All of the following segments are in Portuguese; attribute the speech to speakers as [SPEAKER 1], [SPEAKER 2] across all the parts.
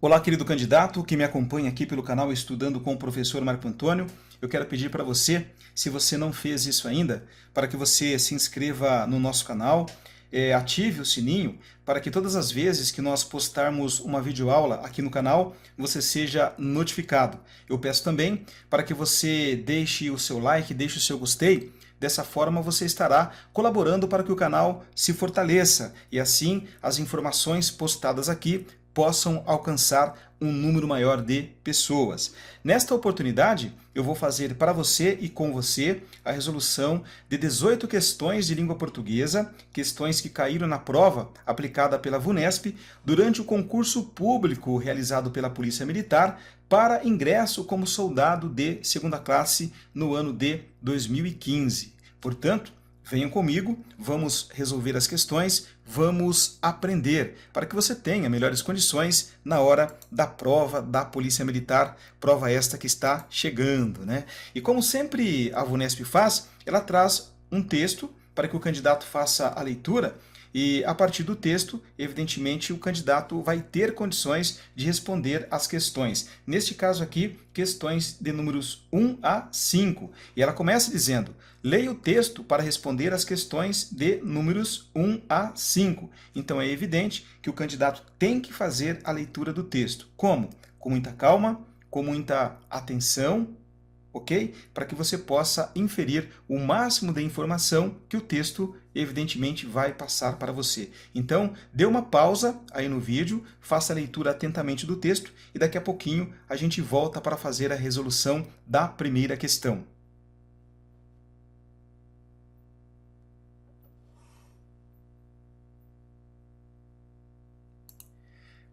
[SPEAKER 1] Olá, querido candidato que me acompanha aqui pelo canal Estudando com o Professor Marco Antônio. Eu quero pedir para você, se você não fez isso ainda, para que você se inscreva no nosso canal, ative o sininho, para que todas as vezes que nós postarmos uma videoaula aqui no canal, você seja notificado. Eu peço também para que você deixe o seu like, deixe o seu gostei. Dessa forma você estará colaborando para que o canal se fortaleça e assim as informações postadas aqui possam alcançar um número maior de pessoas. Nesta oportunidade, eu vou fazer para você e com você a resolução de 18 questões de língua portuguesa, questões que caíram na prova aplicada pela VUNESP durante o concurso público realizado pela Polícia Militar para ingresso como soldado de segunda classe no ano de 2015. Portanto, venham comigo, vamos resolver as questões, vamos aprender para que você tenha melhores condições na hora da prova da Polícia Militar, prova esta que está chegando, né? E como sempre a VUNESP faz, ela traz um texto para que o candidato faça a leitura e a partir do texto, evidentemente, o candidato vai ter condições de responder as questões. Neste caso aqui, questões de números 1 a 5. E ela começa dizendo, leia o texto para responder as questões de números 1 a 5. Então é evidente que o candidato tem que fazer a leitura do texto. Como? Com muita calma, com muita atenção, ok? Para que você possa inferir o máximo de informação que o texto, evidentemente, vai passar para você. Então, dê uma pausa aí no vídeo, faça a leitura atentamente do texto e daqui a pouquinho a gente volta para fazer a resolução da primeira questão.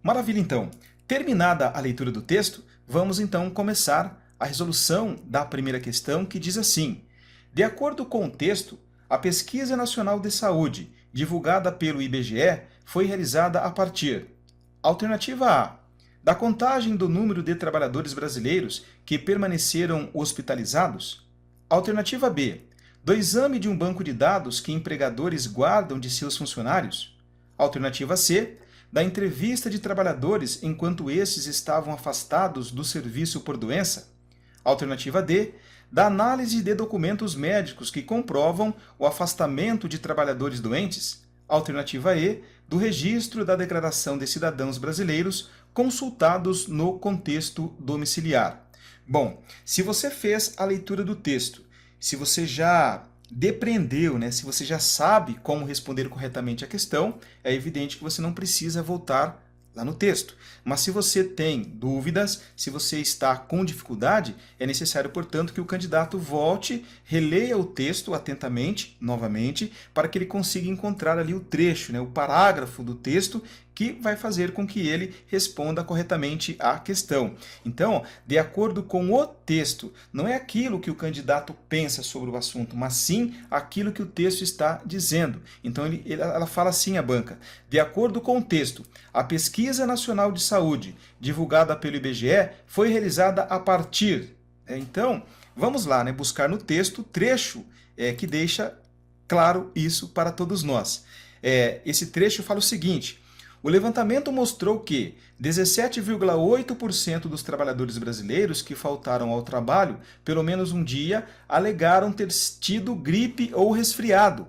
[SPEAKER 1] Maravilha, então. Terminada a leitura do texto, vamos então começar a resolução da primeira questão, que diz assim: de acordo com o texto, a Pesquisa Nacional de Saúde, divulgada pelo IBGE, foi realizada a partir: alternativa A, da contagem do número de trabalhadores brasileiros que permaneceram hospitalizados; alternativa B, do exame de um banco de dados que empregadores guardam de seus funcionários; alternativa C, da entrevista de trabalhadores enquanto esses estavam afastados do serviço por doença; alternativa D, da análise de documentos médicos que comprovam o afastamento de trabalhadores doentes; alternativa E, do registro da declaração de cidadãos brasileiros consultados no contexto domiciliar. Bom, se você fez a leitura do texto, se você já depreendeu, né, se você já sabe como responder corretamente a questão, é evidente que você não precisa voltar lá no texto. Mas se você tem dúvidas, se você está com dificuldade, é necessário, portanto, que o candidato volte, releia o texto atentamente, novamente, para que ele consiga encontrar ali o trecho, né, o parágrafo do texto que vai fazer com que ele responda corretamente à questão. Então, de acordo com o texto, não é aquilo que o candidato pensa sobre o assunto, mas sim aquilo que o texto está dizendo. Então, ela fala assim, a banca: de acordo com o texto, a Pesquisa Nacional de Saúde, divulgada pelo IBGE, foi realizada a partir... Então, vamos lá, né, buscar no texto o trecho que deixa claro isso para todos nós. Esse trecho fala o seguinte: o levantamento mostrou que 17,8% dos trabalhadores brasileiros que faltaram ao trabalho pelo menos um dia alegaram ter tido gripe ou resfriado.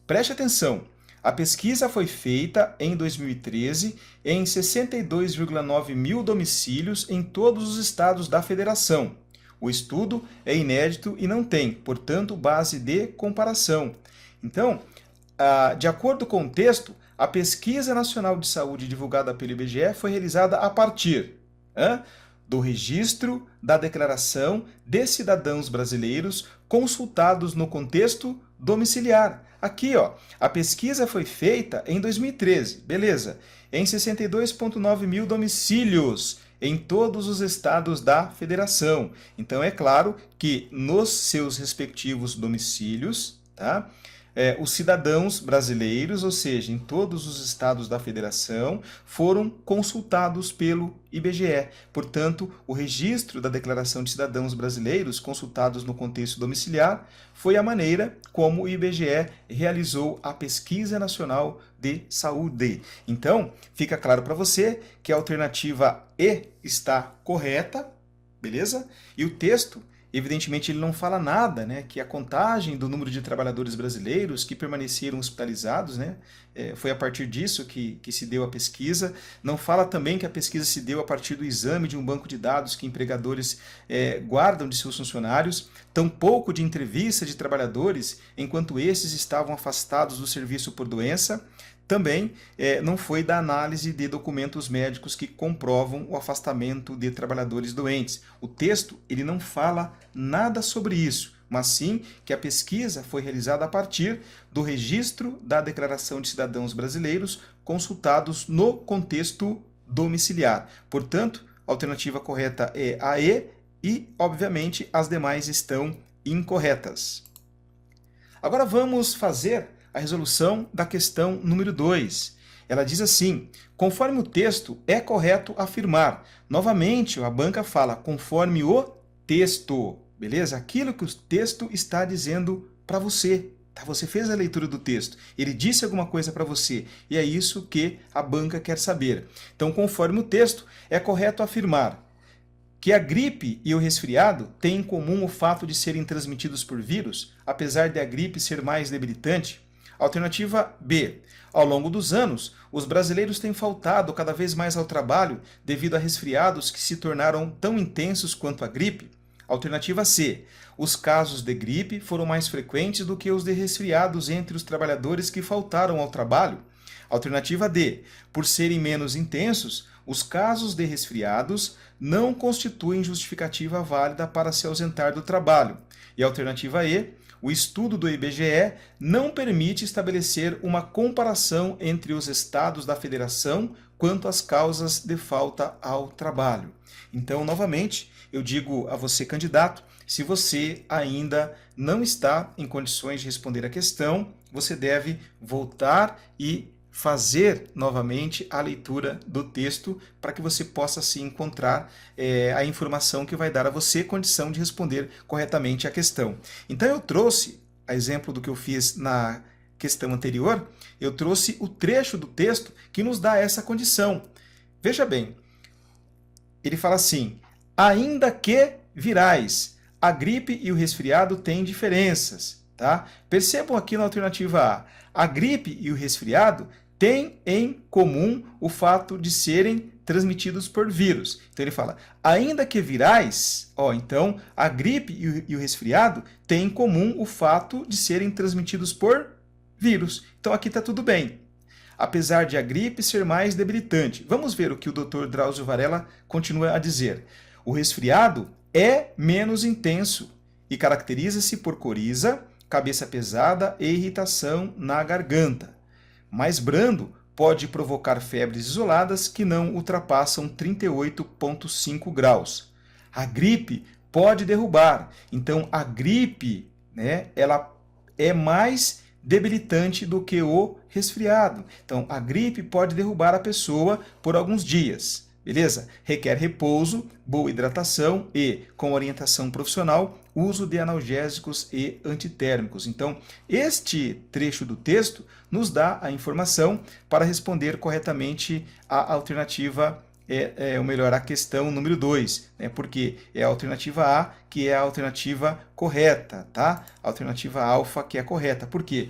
[SPEAKER 1] Preste atenção, a pesquisa foi feita em 2013 em 62,9 mil domicílios em todos os estados da federação. O estudo é inédito e não tem, portanto, base de comparação. Então, de acordo com o texto, a Pesquisa Nacional de Saúde divulgada pelo IBGE foi realizada a partir do registro da declaração de cidadãos brasileiros consultados no contexto domiciliar. Aqui, ó, a pesquisa foi feita em 2013, beleza, em 62,9 mil domicílios em todos os estados da federação. Então, é claro que nos seus respectivos domicílios, tá, os cidadãos brasileiros, ou seja, em todos os estados da federação, foram consultados pelo IBGE. Portanto, o registro da Declaração de Cidadãos Brasileiros consultados no contexto domiciliar foi a maneira como o IBGE realizou a Pesquisa Nacional de Saúde. Então, fica claro para você que a alternativa E está correta, beleza? E o texto, evidentemente, ele não fala nada, né, que a contagem do número de trabalhadores brasileiros que permaneceram hospitalizados, né, foi a partir disso que se deu a pesquisa. Não fala também que a pesquisa se deu a partir do exame de um banco de dados que empregadores guardam de seus funcionários, tampouco de entrevista de trabalhadores enquanto esses estavam afastados do serviço por doença. Também não foi da análise de documentos médicos que comprovam o afastamento de trabalhadores doentes. O texto ele não fala nada sobre isso, mas sim que a pesquisa foi realizada a partir do registro da Declaração de Cidadãos Brasileiros consultados no contexto domiciliar. Portanto, a alternativa correta é a e, obviamente, as demais estão incorretas. Agora vamos fazer a resolução da questão número 2. Ela diz assim: conforme o texto, é correto afirmar. Novamente, a banca fala conforme o texto, beleza? Aquilo que o texto está dizendo para você. Tá? Você fez a leitura do texto, ele disse alguma coisa para você, e é isso que a banca quer saber. Então, conforme o texto, é correto afirmar que a gripe e o resfriado têm em comum o fato de serem transmitidos por vírus, apesar de a gripe ser mais debilitante. Alternativa B. Ao longo dos anos, os brasileiros têm faltado cada vez mais ao trabalho devido a resfriados que se tornaram tão intensos quanto a gripe. Alternativa C. Os casos de gripe foram mais frequentes do que os de resfriados entre os trabalhadores que faltaram ao trabalho. Alternativa D. Por serem menos intensos, os casos de resfriados não constituem justificativa válida para se ausentar do trabalho. E alternativa E. O estudo do IBGE não permite estabelecer uma comparação entre os estados da federação quanto às causas de falta ao trabalho. Então, novamente, eu digo a você, candidato, se você ainda não está em condições de responder a questão, você deve voltar e fazer novamente a leitura do texto para que você possa se encontrar a informação que vai dar a você condição de responder corretamente a questão. Então eu trouxe, a exemplo do que eu fiz na questão anterior, eu trouxe o trecho do texto que nos dá essa condição. Veja bem, ele fala assim: ainda que virais, a gripe e o resfriado têm diferenças. Tá? Percebam aqui na alternativa A, a gripe e o resfriado têm em comum o fato de serem transmitidos por vírus. Então ele fala, ainda que virais, então a gripe e o resfriado têm em comum o fato de serem transmitidos por vírus. Então aqui está tudo bem. Apesar de a gripe ser mais debilitante. Vamos ver o que o Dr. Drauzio Varela continua a dizer. O resfriado é menos intenso e caracteriza-se por coriza, cabeça pesada e irritação na garganta. Mais brando, pode provocar febres isoladas que não ultrapassam 38,5 graus. A gripe pode derrubar. Então, a gripe, né, ela é mais debilitante do que o resfriado. Então, a gripe pode derrubar a pessoa por alguns dias. Beleza? Requer repouso, boa hidratação e, com orientação profissional, uso de analgésicos e antitérmicos. Então, este trecho do texto nos dá a informação para responder corretamente a alternativa, ou melhor, a questão número 2, né? Porque é a alternativa A que é a alternativa correta, tá? A alternativa alfa que é correta. Por quê?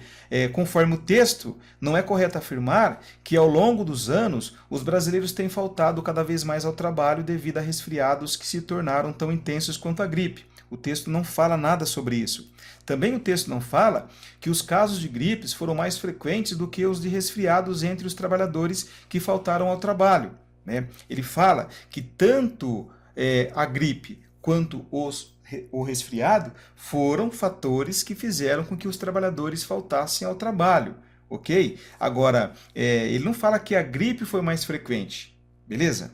[SPEAKER 1] Conforme o texto, não é correto afirmar que ao longo dos anos os brasileiros têm faltado cada vez mais ao trabalho devido a resfriados que se tornaram tão intensos quanto a gripe. O texto não fala nada sobre isso. Também o texto não fala que os casos de gripes foram mais frequentes do que os de resfriados entre os trabalhadores que faltaram ao trabalho, né? Ele fala que tanto a gripe quanto o resfriado foram fatores que fizeram com que os trabalhadores faltassem ao trabalho, ok? Agora, ele não fala que a gripe foi mais frequente, beleza?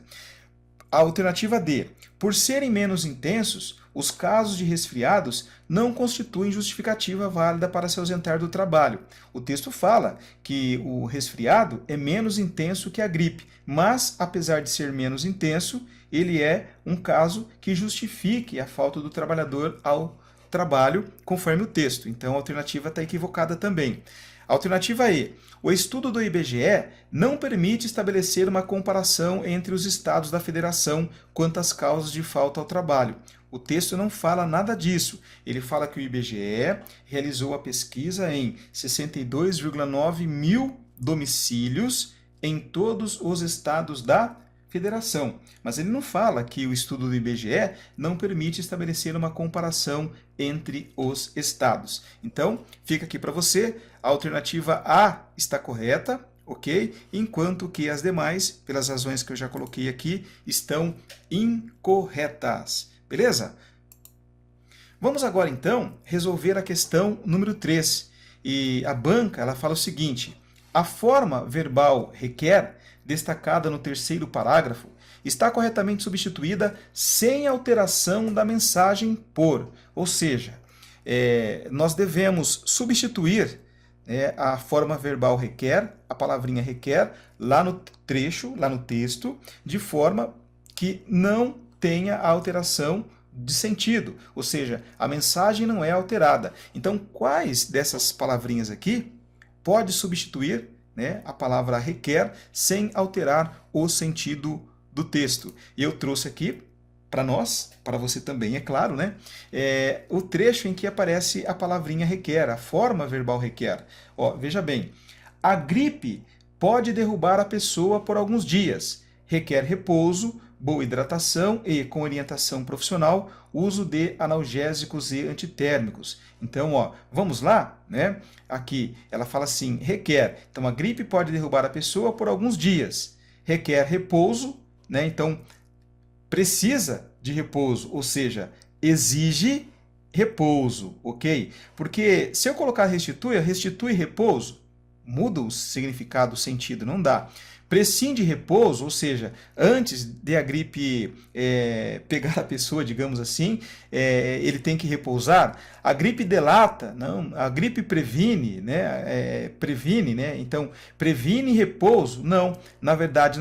[SPEAKER 1] A alternativa D. Por serem menos intensos, os casos de resfriados não constituem justificativa válida para se ausentar do trabalho. O texto fala que o resfriado é menos intenso que a gripe, mas, apesar de ser menos intenso, ele é um caso que justifique a falta do trabalhador ao trabalho, conforme o texto. Então, a alternativa está equivocada também. Alternativa E. O estudo do IBGE não permite estabelecer uma comparação entre os estados da federação quanto às causas de falta ao trabalho. O texto não fala nada disso. Ele fala que o IBGE realizou a pesquisa em 62,9 mil domicílios em todos os estados da federação. Mas ele não fala que o estudo do IBGE não permite estabelecer uma comparação entre os estados. Então, fica aqui para você, a alternativa A está correta, ok? Enquanto que as demais, pelas razões que eu já coloquei aqui, estão incorretas. Beleza? Vamos agora, então, resolver a questão número 3. E a banca ela fala o seguinte: a forma verbal requer, destacada no terceiro parágrafo, está corretamente substituída sem alteração da mensagem por. Ou seja, nós devemos substituir a forma verbal requer, a palavrinha requer, lá no trecho, lá no texto, de forma que não tenha a alteração de sentido, ou seja, a mensagem não é alterada. Então, quais dessas palavrinhas aqui pode substituir a palavra requer sem alterar o sentido do texto? E eu trouxe aqui para nós, para você também, é claro, o trecho em que aparece a palavrinha requer, a forma verbal requer. Ó, veja bem, a gripe pode derrubar a pessoa por alguns dias, requer repouso, boa hidratação e, com orientação profissional, uso de analgésicos e antitérmicos. Então, ó, vamos lá, Aqui ela fala assim, requer. Então, a gripe pode derrubar a pessoa por alguns dias. Requer repouso, Então, precisa de repouso, ou seja, exige repouso, ok? Porque se eu colocar restitui repouso, muda o significado, o sentido, não dá. Prescinde repouso, ou seja, antes de a gripe pegar a pessoa, digamos assim, ele tem que repousar. A gripe delata, não, a gripe previne, previne, então previne repouso, não. Na verdade,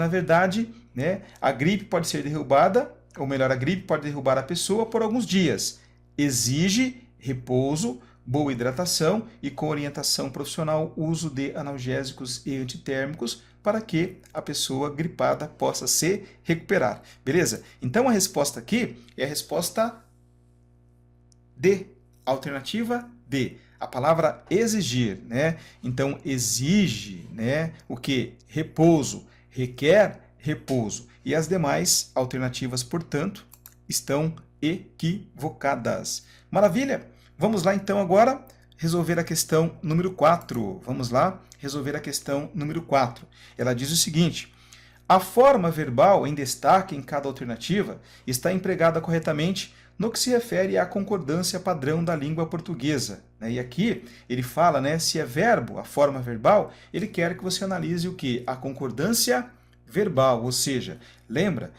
[SPEAKER 1] a gripe pode ser derrubada, ou melhor, a gripe pode derrubar a pessoa por alguns dias. Exige repouso, boa hidratação e, com orientação profissional, uso de analgésicos e antitérmicos para que a pessoa gripada possa se recuperar. Beleza? Então, a resposta aqui é a resposta D, alternativa D. A palavra exigir, Então, exige, o que? Repouso. Requer repouso. E as demais alternativas, portanto, estão equivocadas. Maravilha? Vamos lá, então, agora resolver a questão número 4. Vamos lá resolver a questão número 4. Ela diz o seguinte: a forma verbal em destaque em cada alternativa está empregada corretamente no que se refere à concordância padrão da língua portuguesa. E aqui ele fala, se é verbo, a forma verbal, ele quer que você analise o quê? A concordância verbal, ou seja, lembra,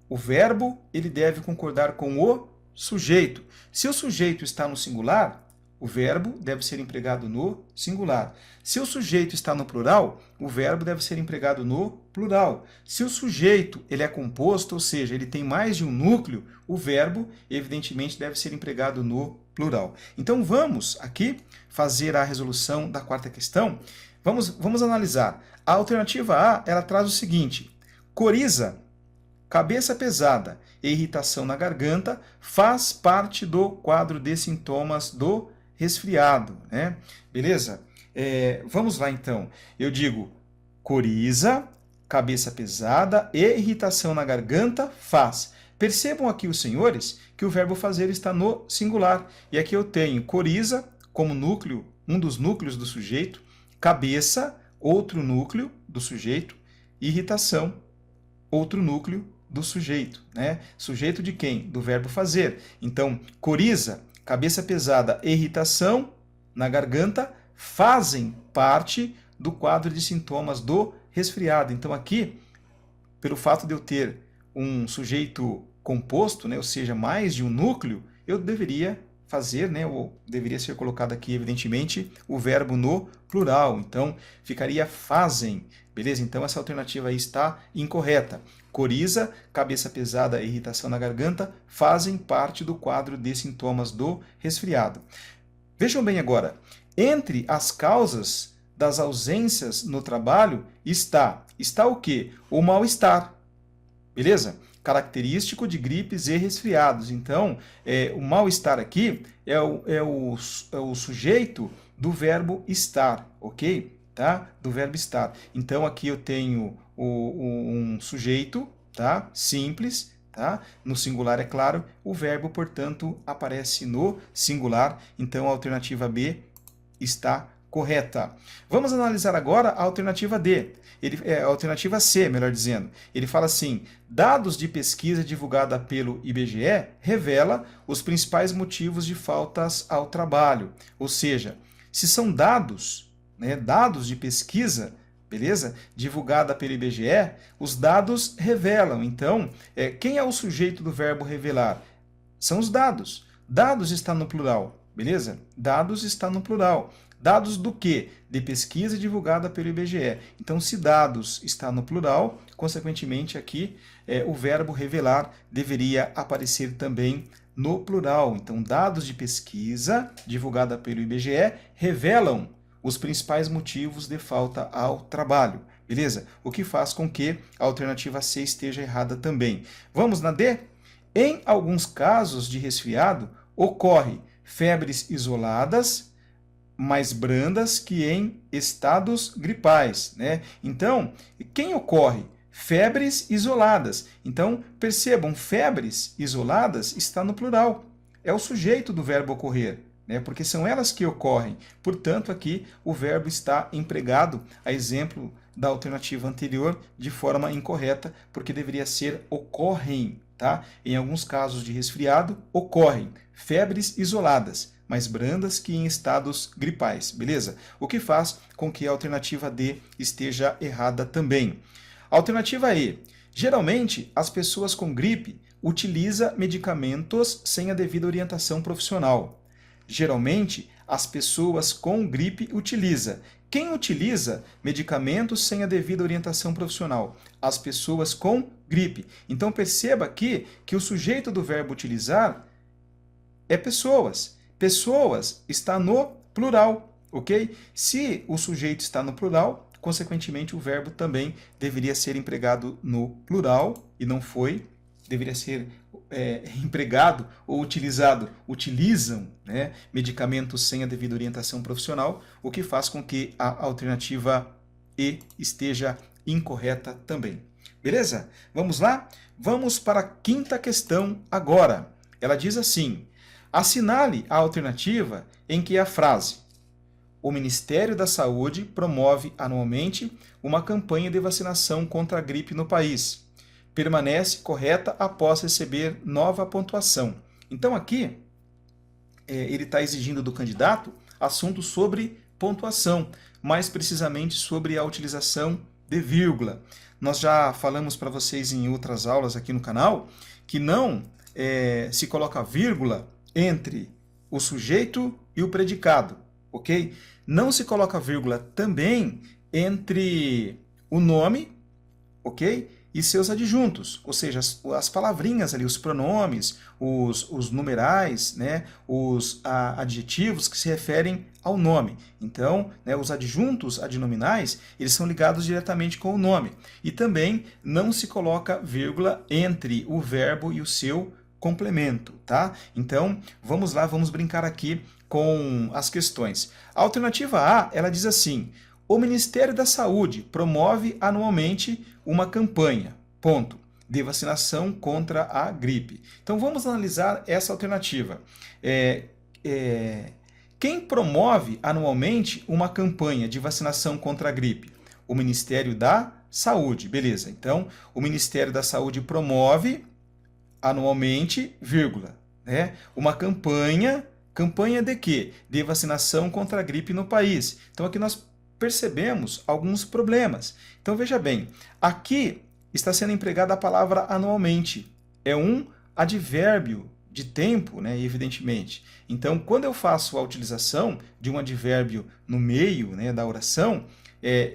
[SPEAKER 1] o verbo ele deve concordar com o sujeito. Se o sujeito está no singular, o verbo deve ser empregado no singular. Se o sujeito está no plural, o verbo deve ser empregado no plural. Se o sujeito ele é composto, ou seja, ele tem mais de um núcleo, o verbo, evidentemente, deve ser empregado no plural. Então, vamos aqui fazer a resolução da quarta questão. Vamos analisar. A alternativa A, ela traz o seguinte: coriza, cabeça pesada e irritação na garganta faz parte do quadro de sintomas do resfriado, Beleza? Vamos lá, então. Eu digo coriza, cabeça pesada e irritação na garganta faz. Percebam aqui, os senhores, que o verbo fazer está no singular. E aqui eu tenho coriza como núcleo, um dos núcleos do sujeito, cabeça, outro núcleo do sujeito, irritação, outro núcleo do sujeito. Sujeito de quem? Do verbo fazer. Então, coriza, cabeça pesada e irritação na garganta fazem parte do quadro de sintomas do resfriado. Então, aqui, pelo fato de eu ter um sujeito composto, né, ou seja, mais de um núcleo, eu deveria fazer, né, ou deveria ser colocado aqui, evidentemente, o verbo no plural. Então, ficaria fazem, beleza? Então, essa alternativa aí está incorreta. Coriza, cabeça pesada e irritação na garganta fazem parte do quadro de sintomas do resfriado. Vejam bem agora, entre as causas das ausências no trabalho está o quê? O mal-estar, beleza? Característico de gripes e resfriados. Então, o mal-estar aqui é o sujeito do verbo estar, ok? Tá? Do verbo estar. Então, aqui eu tenho um sujeito, tá? Simples, tá? No singular, é claro. O verbo, portanto, aparece no singular. Então, a alternativa B está correta. Vamos analisar agora a alternativa D. A alternativa C, melhor dizendo. Ele fala assim: dados de pesquisa divulgada pelo IBGE revela os principais motivos de faltas ao trabalho. Ou seja, se são dados, né, dados de pesquisa, beleza? Divulgada pelo IBGE, os dados revelam. Então, quem é o sujeito do verbo revelar? São os dados. Dados está no plural, beleza? Dados está no plural. Dados do quê? De pesquisa divulgada pelo IBGE. Então, se dados está no plural, consequentemente aqui o verbo revelar deveria aparecer também no plural. Então, dados de pesquisa divulgada pelo IBGE revelam os principais motivos de falta ao trabalho. Beleza? O que faz com que a alternativa C esteja errada também. Vamos na D? Em alguns casos de resfriado, ocorre febres isoladas, mais brandas que em estados gripais, né? Então, quem ocorre? Febres isoladas. Então, percebam, febres isoladas está no plural. É o sujeito do verbo ocorrer, né? Porque são elas que ocorrem. Portanto, aqui o verbo está empregado, a exemplo da alternativa anterior, de forma incorreta, porque deveria ser ocorrem, tá? Em alguns casos de resfriado, ocorrem febres isoladas, mais brandas que em estados gripais, beleza? O que faz com que a alternativa D esteja errada também. Alternativa E. Geralmente, as pessoas com gripe utilizam medicamentos sem a devida orientação profissional. Geralmente, as pessoas com gripe utilizam. Quem utiliza medicamentos sem a devida orientação profissional? As pessoas com gripe. Então, perceba aqui que o sujeito do verbo utilizar é pessoas. Pessoas está no plural, ok? Se o sujeito está no plural, consequentemente o verbo também deveria ser empregado no plural e não foi. Deveria ser empregado ou utilizado, utilizam, né, medicamentos sem a devida orientação profissional, o que faz com que a alternativa E esteja incorreta também. Beleza? Vamos lá? Vamos para a quinta questão agora. Ela diz assim: assinale a alternativa em que a frase "O Ministério da Saúde promove anualmente uma campanha de vacinação contra a gripe no país" permanece correta após receber nova pontuação. Então aqui ele está exigindo do candidato assuntos sobre pontuação, mais precisamente sobre a utilização de vírgula. Nós já falamos para vocês em outras aulas aqui no canal que não se coloca vírgula entre o sujeito e o predicado, ok? Não se coloca vírgula também entre o nome, ok? E seus adjuntos, ou seja, as palavrinhas ali, os pronomes, os numerais, né, os adjetivos que se referem ao nome. Então, né, os adjuntos adnominais, eles são ligados diretamente com o nome. E também não se coloca vírgula entre o verbo e o seu complemento, tá? Então, vamos lá, vamos brincar aqui com as questões. A alternativa A, ela diz assim: o Ministério da Saúde promove anualmente uma campanha, ponto, de vacinação contra a gripe. Então, vamos analisar essa alternativa. Quem promove anualmente uma campanha de vacinação contra a gripe? O Ministério da Saúde, beleza. Então, o Ministério da Saúde promove anualmente, vírgula, né, uma campanha de quê? De vacinação contra a gripe no país. Então, aqui nós percebemos alguns problemas. Então, veja bem, aqui está sendo empregada a palavra anualmente. É um advérbio de tempo, né, evidentemente. Então, quando eu faço a utilização de um advérbio no meio, né, da oração,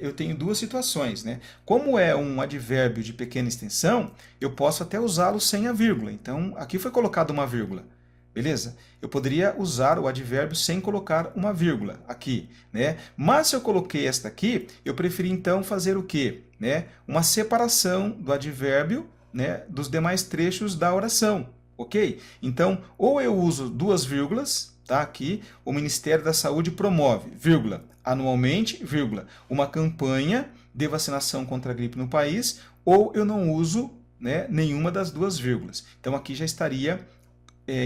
[SPEAKER 1] eu tenho duas situações, né? Como é um advérbio de pequena extensão, eu posso até usá-lo sem a vírgula. Então, aqui foi colocado uma vírgula. Beleza? Eu poderia usar o advérbio sem colocar uma vírgula aqui, né? Mas se eu coloquei esta aqui, eu preferi então fazer o quê? Né? Uma separação do advérbio, né, dos demais trechos da oração, ok? Então, ou eu uso duas vírgulas, tá? Aqui, o Ministério da Saúde promove, vírgula, anualmente, vírgula, uma campanha de vacinação contra a gripe no país, ou eu não uso, né, nenhuma das duas vírgulas. Então, aqui já estaria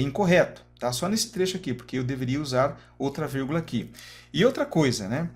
[SPEAKER 1] incorreto, tá? Só nesse trecho aqui, porque eu deveria usar outra vírgula aqui. E outra coisa, né?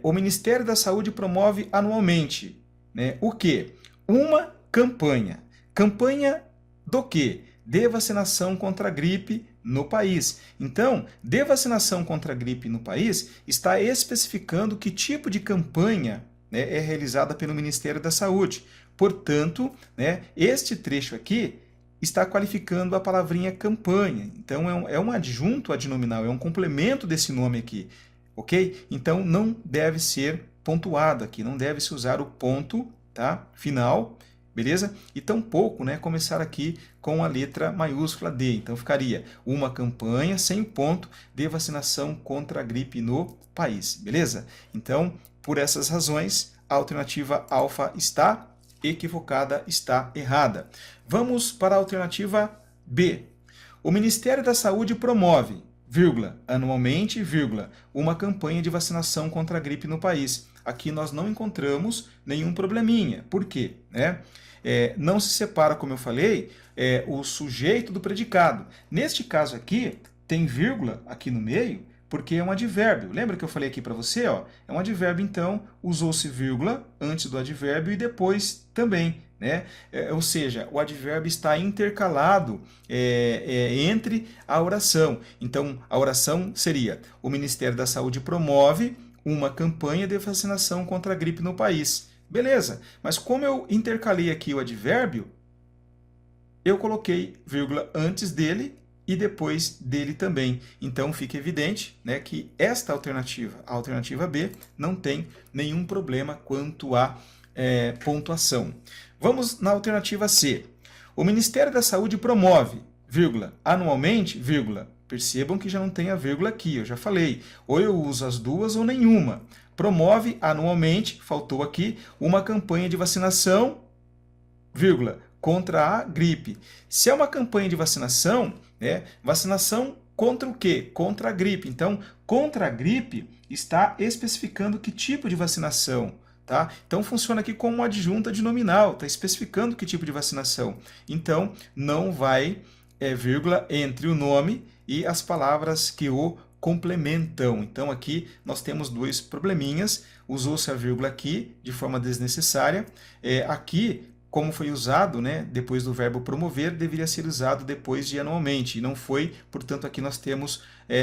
[SPEAKER 1] O Ministério da Saúde promove anualmente, né, o quê? Uma campanha. Campanha do quê? De vacinação contra a gripe no país. Então, de vacinação contra a gripe no país está especificando que tipo de campanha, né, é realizada pelo Ministério da Saúde. Portanto, né, este trecho aqui está qualificando a palavrinha campanha. Então, é um adjunto adnominal, é um complemento desse nome aqui, ok? Então, não deve ser pontuado aqui, não deve se usar o ponto, tá, final, beleza? E tampouco, né, começar aqui com a letra maiúscula D. Então, ficaria uma campanha sem o ponto de vacinação contra a gripe no país, beleza? Então, por essas razões, a alternativa alfa está equivocada, está errada. Vamos para a alternativa B. O Ministério da Saúde promove, vírgula, anualmente, vírgula, uma campanha de vacinação contra a gripe no país. Aqui nós não encontramos nenhum probleminha. Por quê? Né? Não se separa, como eu falei, o sujeito do predicado. Neste caso aqui, tem vírgula aqui no meio, porque é um advérbio. Lembra que eu falei aqui para você? Ó, é um advérbio, então, usou-se vírgula antes do advérbio e depois também, né? Ou seja, o advérbio está intercalado entre a oração. Então, a oração seria: o Ministério da Saúde promove uma campanha de vacinação contra a gripe no país. Beleza, mas como eu intercalei aqui o advérbio, eu coloquei vírgula antes dele e depois dele também. Então, fica evidente, né, que esta alternativa, a alternativa B, não tem nenhum problema quanto à pontuação. Vamos na alternativa C. O Ministério da Saúde promove, vírgula, anualmente, vírgula. Percebam que já não tem a vírgula aqui, eu já falei. Ou eu uso as duas ou nenhuma. Promove anualmente, faltou aqui, uma campanha de vacinação, vírgula, contra a gripe. Se é uma campanha de vacinação, vacinação contra o quê? Contra a gripe. Então, contra a gripe está especificando que tipo de vacinação. Tá? Então, funciona aqui como um adjunto adnominal, está especificando que tipo de vacinação. Então, não vai vírgula entre o nome e as palavras que o complementam. Então, aqui nós temos dois probleminhas. Usou-se a vírgula aqui de forma desnecessária. Aqui, como foi usado, né, depois do verbo promover, deveria ser usado depois de anualmente, e não foi, portanto, aqui nós temos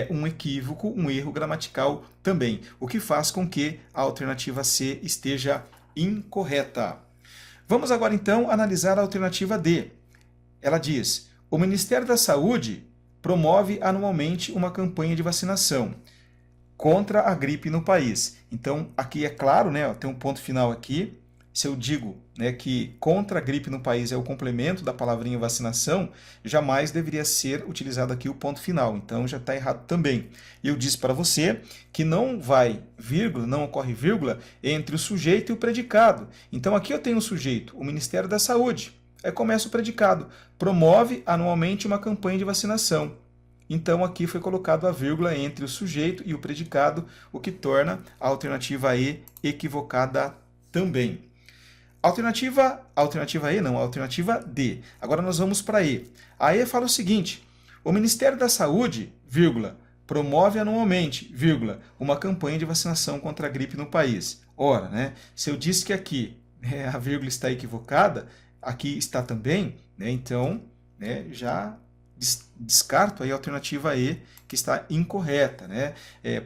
[SPEAKER 1] um equívoco, um erro gramatical também, o que faz com que a alternativa C esteja incorreta. Vamos agora, então, analisar a alternativa D. Ela diz: o Ministério da Saúde promove anualmente uma campanha de vacinação contra a gripe no país. Então, aqui é claro, né, tem um ponto final aqui. Se eu digo, né, que contra a gripe no país é o complemento da palavrinha vacinação, jamais deveria ser utilizado aqui o ponto final. Então, já está errado também. Eu disse para você que não vai vírgula, não ocorre vírgula entre o sujeito e o predicado. Então, aqui eu tenho o sujeito, o Ministério da Saúde. Aí começa o predicado. Promove anualmente uma campanha de vacinação. Então, aqui foi colocado a vírgula entre o sujeito e o predicado, o que torna a alternativa E equivocada também. Alternativa E não, a alternativa D. Agora nós vamos para E. A E fala o seguinte: o Ministério da Saúde, vírgula, promove anualmente, vírgula, uma campanha de vacinação contra a gripe no país. Ora, né, se eu disse que aqui a vírgula está equivocada, aqui está também, né, então, né, já descarto aí a alternativa E, que está incorreta, né?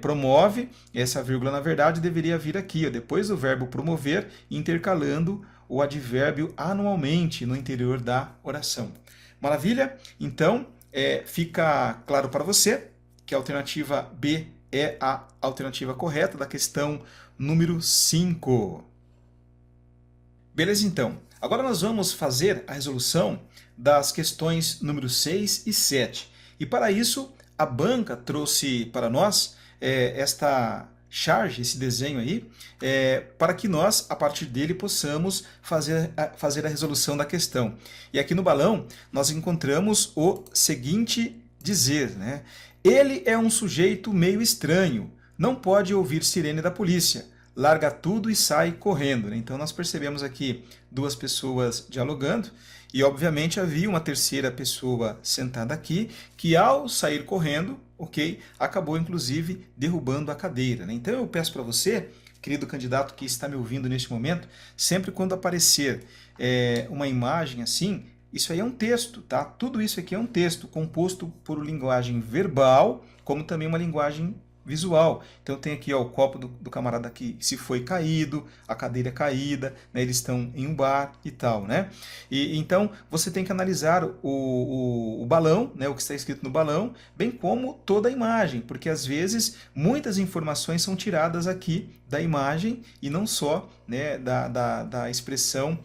[SPEAKER 1] Promove, essa vírgula na verdade deveria vir aqui, ó, depois do verbo promover, intercalando o advérbio anualmente no interior da oração. Maravilha? Então, fica claro para você que a alternativa B é a alternativa correta da questão número 5. Beleza, então. Agora nós vamos fazer a resolução das questões número 6 e 7. E para isso, a banca trouxe para nós esta charge, esse desenho aí, para que nós, a partir dele, possamos fazer a resolução da questão. E aqui no balão, nós encontramos o seguinte dizer, né? Ele é um sujeito meio estranho, não pode ouvir sirene da polícia, larga tudo e sai correndo, né? Então nós percebemos aqui duas pessoas dialogando e obviamente havia uma terceira pessoa sentada aqui que ao sair correndo, acabou inclusive derrubando a cadeira, né? Então eu peço para você, querido candidato que está me ouvindo neste momento, sempre quando aparecer uma imagem assim, isso aí é um texto, tá? Tudo isso aqui é um texto composto por linguagem verbal, como também uma linguagem visual. Então tem aqui o copo do camarada que se foi caído, a cadeira caída, né, eles estão em um bar e tal, né? E então você tem que analisar o balão, né, o que está escrito no balão, bem como toda a imagem, porque às vezes muitas informações são tiradas aqui da imagem e não só, né, da expressão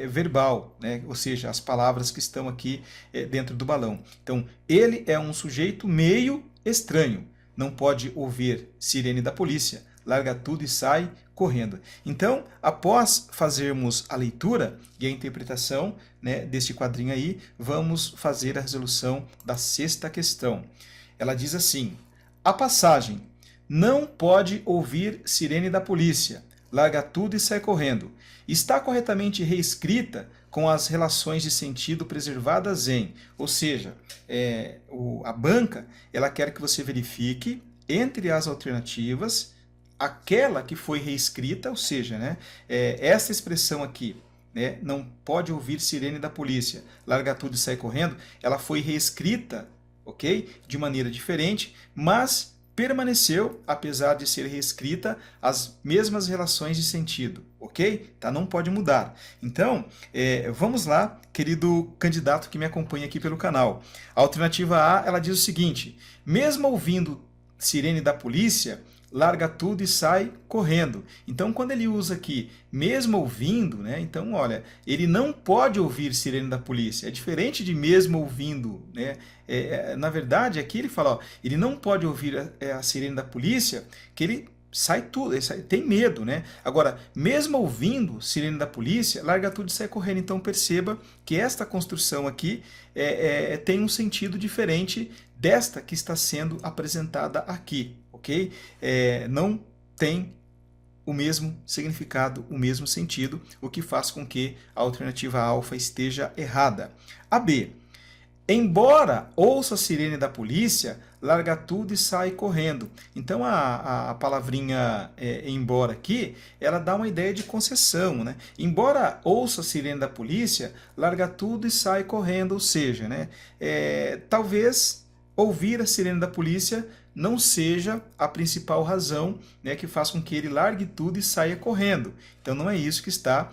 [SPEAKER 1] verbal, né, ou seja, as palavras que estão aqui dentro do balão. Então, ele é um sujeito meio estranho. Não pode ouvir sirene da polícia, larga tudo e sai correndo. Então, após fazermos a leitura e a interpretação, né, deste quadrinho aí, vamos fazer a resolução da sexta questão. Ela diz assim: a passagem não pode ouvir sirene da polícia, larga tudo e sai correndo. Está corretamente reescrita com as relações de sentido preservadas em, ou seja, a banca ela quer que você verifique entre as alternativas aquela que foi reescrita, ou seja, né, essa expressão aqui, né, não pode ouvir sirene da polícia, larga tudo e sai correndo, ela foi reescrita, ok, de maneira diferente, mas permaneceu, apesar de ser reescrita, as mesmas relações de sentido, ok? Tá? Não pode mudar. Então, vamos lá, querido candidato que me acompanha aqui pelo canal. A alternativa A, ela diz o seguinte: mesmo ouvindo sirene da polícia, larga tudo e sai correndo. Então, quando ele usa aqui, mesmo ouvindo, né? Então, olha, ele não pode ouvir sirene da polícia. É diferente de mesmo ouvindo, né? Na verdade, aqui ele fala, ó, ele não pode ouvir a sirene da polícia, que ele sai tudo, ele tem medo, né? Agora, mesmo ouvindo sirene da polícia, larga tudo e sai correndo. Então, perceba que esta construção aqui tem um sentido diferente desta que está sendo apresentada aqui, ok? Não tem o mesmo significado, o mesmo sentido, o que faz com que a alternativa alfa esteja errada. A B. Embora ouça a sirene da polícia, larga tudo e sai correndo. Então a palavrinha embora aqui, ela dá uma ideia de concessão, né? Embora ouça a sirene da polícia, larga tudo e sai correndo, ou seja, né, talvez ouvir a sirene da polícia não seja a principal razão, né, que faz com que ele largue tudo e saia correndo. Então não é isso que está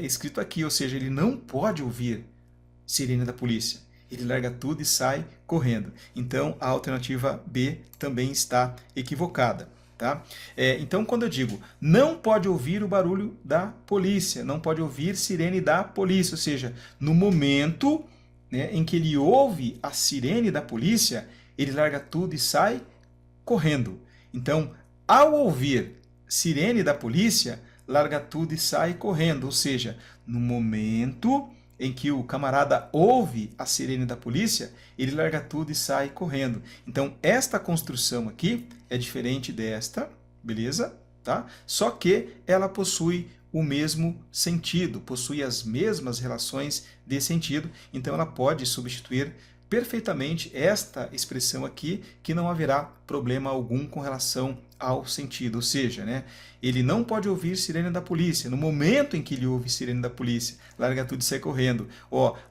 [SPEAKER 1] escrito aqui, ou seja, ele não pode ouvir sirene da polícia. Ele larga tudo e sai correndo. Então a alternativa B também está equivocada. Tá? Então quando eu digo não pode ouvir o barulho da polícia, não pode ouvir sirene da polícia, ou seja, no momento, né, em que ele ouve a sirene da polícia, ele larga tudo e sai correndo. Então, ao ouvir sirene da polícia, larga tudo e sai correndo. Ou seja, no momento em que o camarada ouve a sirene da polícia, ele larga tudo e sai correndo. Então, esta construção aqui é diferente desta, beleza? Tá? Só que ela possui o mesmo sentido, possui as mesmas relações de sentido, então ela pode substituir perfeitamente esta expressão aqui, que não haverá problema algum com relação ao sentido. Ou seja, né, ele não pode ouvir sirene da polícia. No momento em que ele ouve sirene da polícia, larga tudo e sai correndo.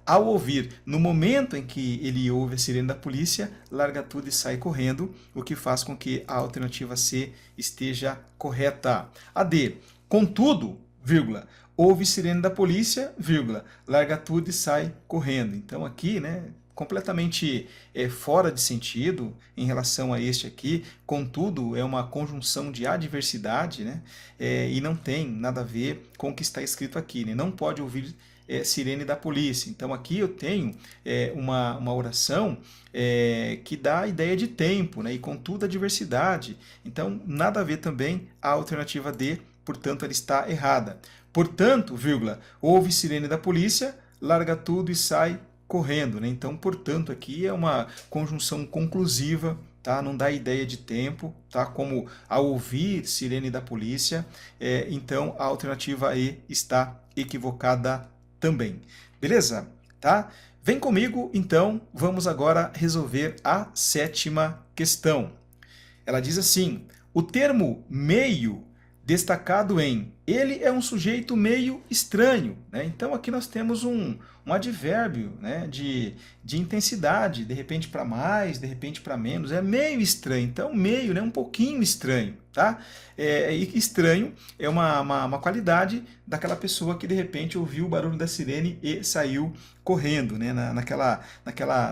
[SPEAKER 1] Ao ouvir, no momento em que ele ouve a sirene da polícia, larga tudo e sai correndo, o que faz com que a alternativa C esteja correta. A D. Contudo, vírgula, ouve sirene da polícia, vírgula, larga tudo e sai correndo. Então aqui, né, completamente fora de sentido em relação a este aqui, contudo, é uma conjunção de adversidade, né, e não tem nada a ver com o que está escrito aqui, né, não pode ouvir sirene da polícia. Então aqui eu tenho uma oração que dá a ideia de tempo, né, e contudo a diversidade. Então nada a ver também a alternativa D, portanto ela está errada. Portanto, vírgula, ouve sirene da polícia, larga tudo e sai correndo, né? Então, portanto, aqui é uma conjunção conclusiva, tá? Não dá ideia de tempo, tá? Como ao ouvir sirene da polícia, então a alternativa E está equivocada também. Beleza? Tá? Vem comigo, então, vamos agora resolver a 7ª questão. Ela diz assim: o termo meio destacado em ele é um sujeito meio estranho, né? Então aqui nós temos um advérbio, né, de intensidade, de repente para mais, de repente para menos, é meio estranho. Então meio, né, um pouquinho estranho, tá? E estranho é uma qualidade daquela pessoa que de repente ouviu o barulho da sirene e saiu correndo, né,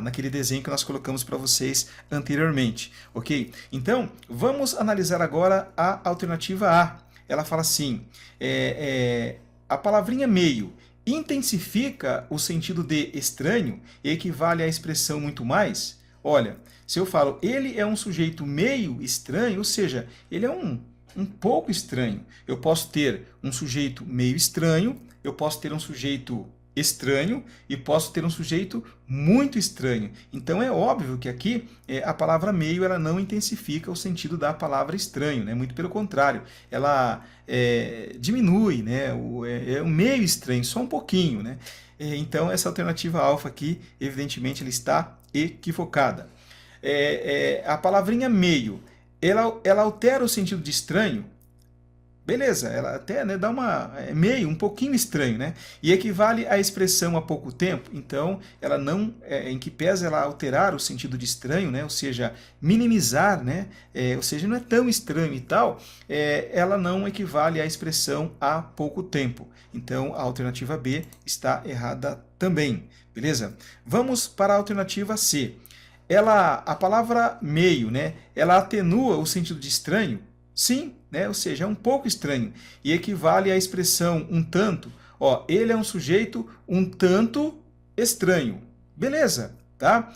[SPEAKER 1] naquele desenho que nós colocamos para vocês anteriormente, ok? Então vamos analisar agora a alternativa A. Ela fala assim, a palavrinha meio intensifica o sentido de estranho e equivale à expressão muito mais? Olha, se eu falo ele é um sujeito meio estranho, ou seja, ele é um pouco estranho. Eu posso ter um sujeito meio estranho, eu posso ter um sujeito estranho e posso ter um sujeito muito estranho. Então é óbvio que aqui a palavra meio ela não intensifica o sentido da palavra estranho, né? Muito pelo contrário, ela diminui, né? O meio estranho, só um pouquinho, né? Então essa alternativa alfa aqui, evidentemente, ela está equivocada. A palavrinha meio, ela altera o sentido de estranho? Beleza, ela até, né, dá um pouquinho estranho, né? E equivale à expressão há pouco tempo, então ela não, em que pese ela alterar o sentido de estranho, né? Ou seja, minimizar, né? Ou seja, não é tão estranho e tal, ela não equivale à expressão há pouco tempo. Então a alternativa B está errada também, beleza? Vamos para a alternativa C. A palavra meio, né? Ela atenua o sentido de estranho? Sim, né? Ou seja, é um pouco estranho e equivale à expressão um tanto. Ó, ele é um sujeito um tanto estranho. Beleza, tá?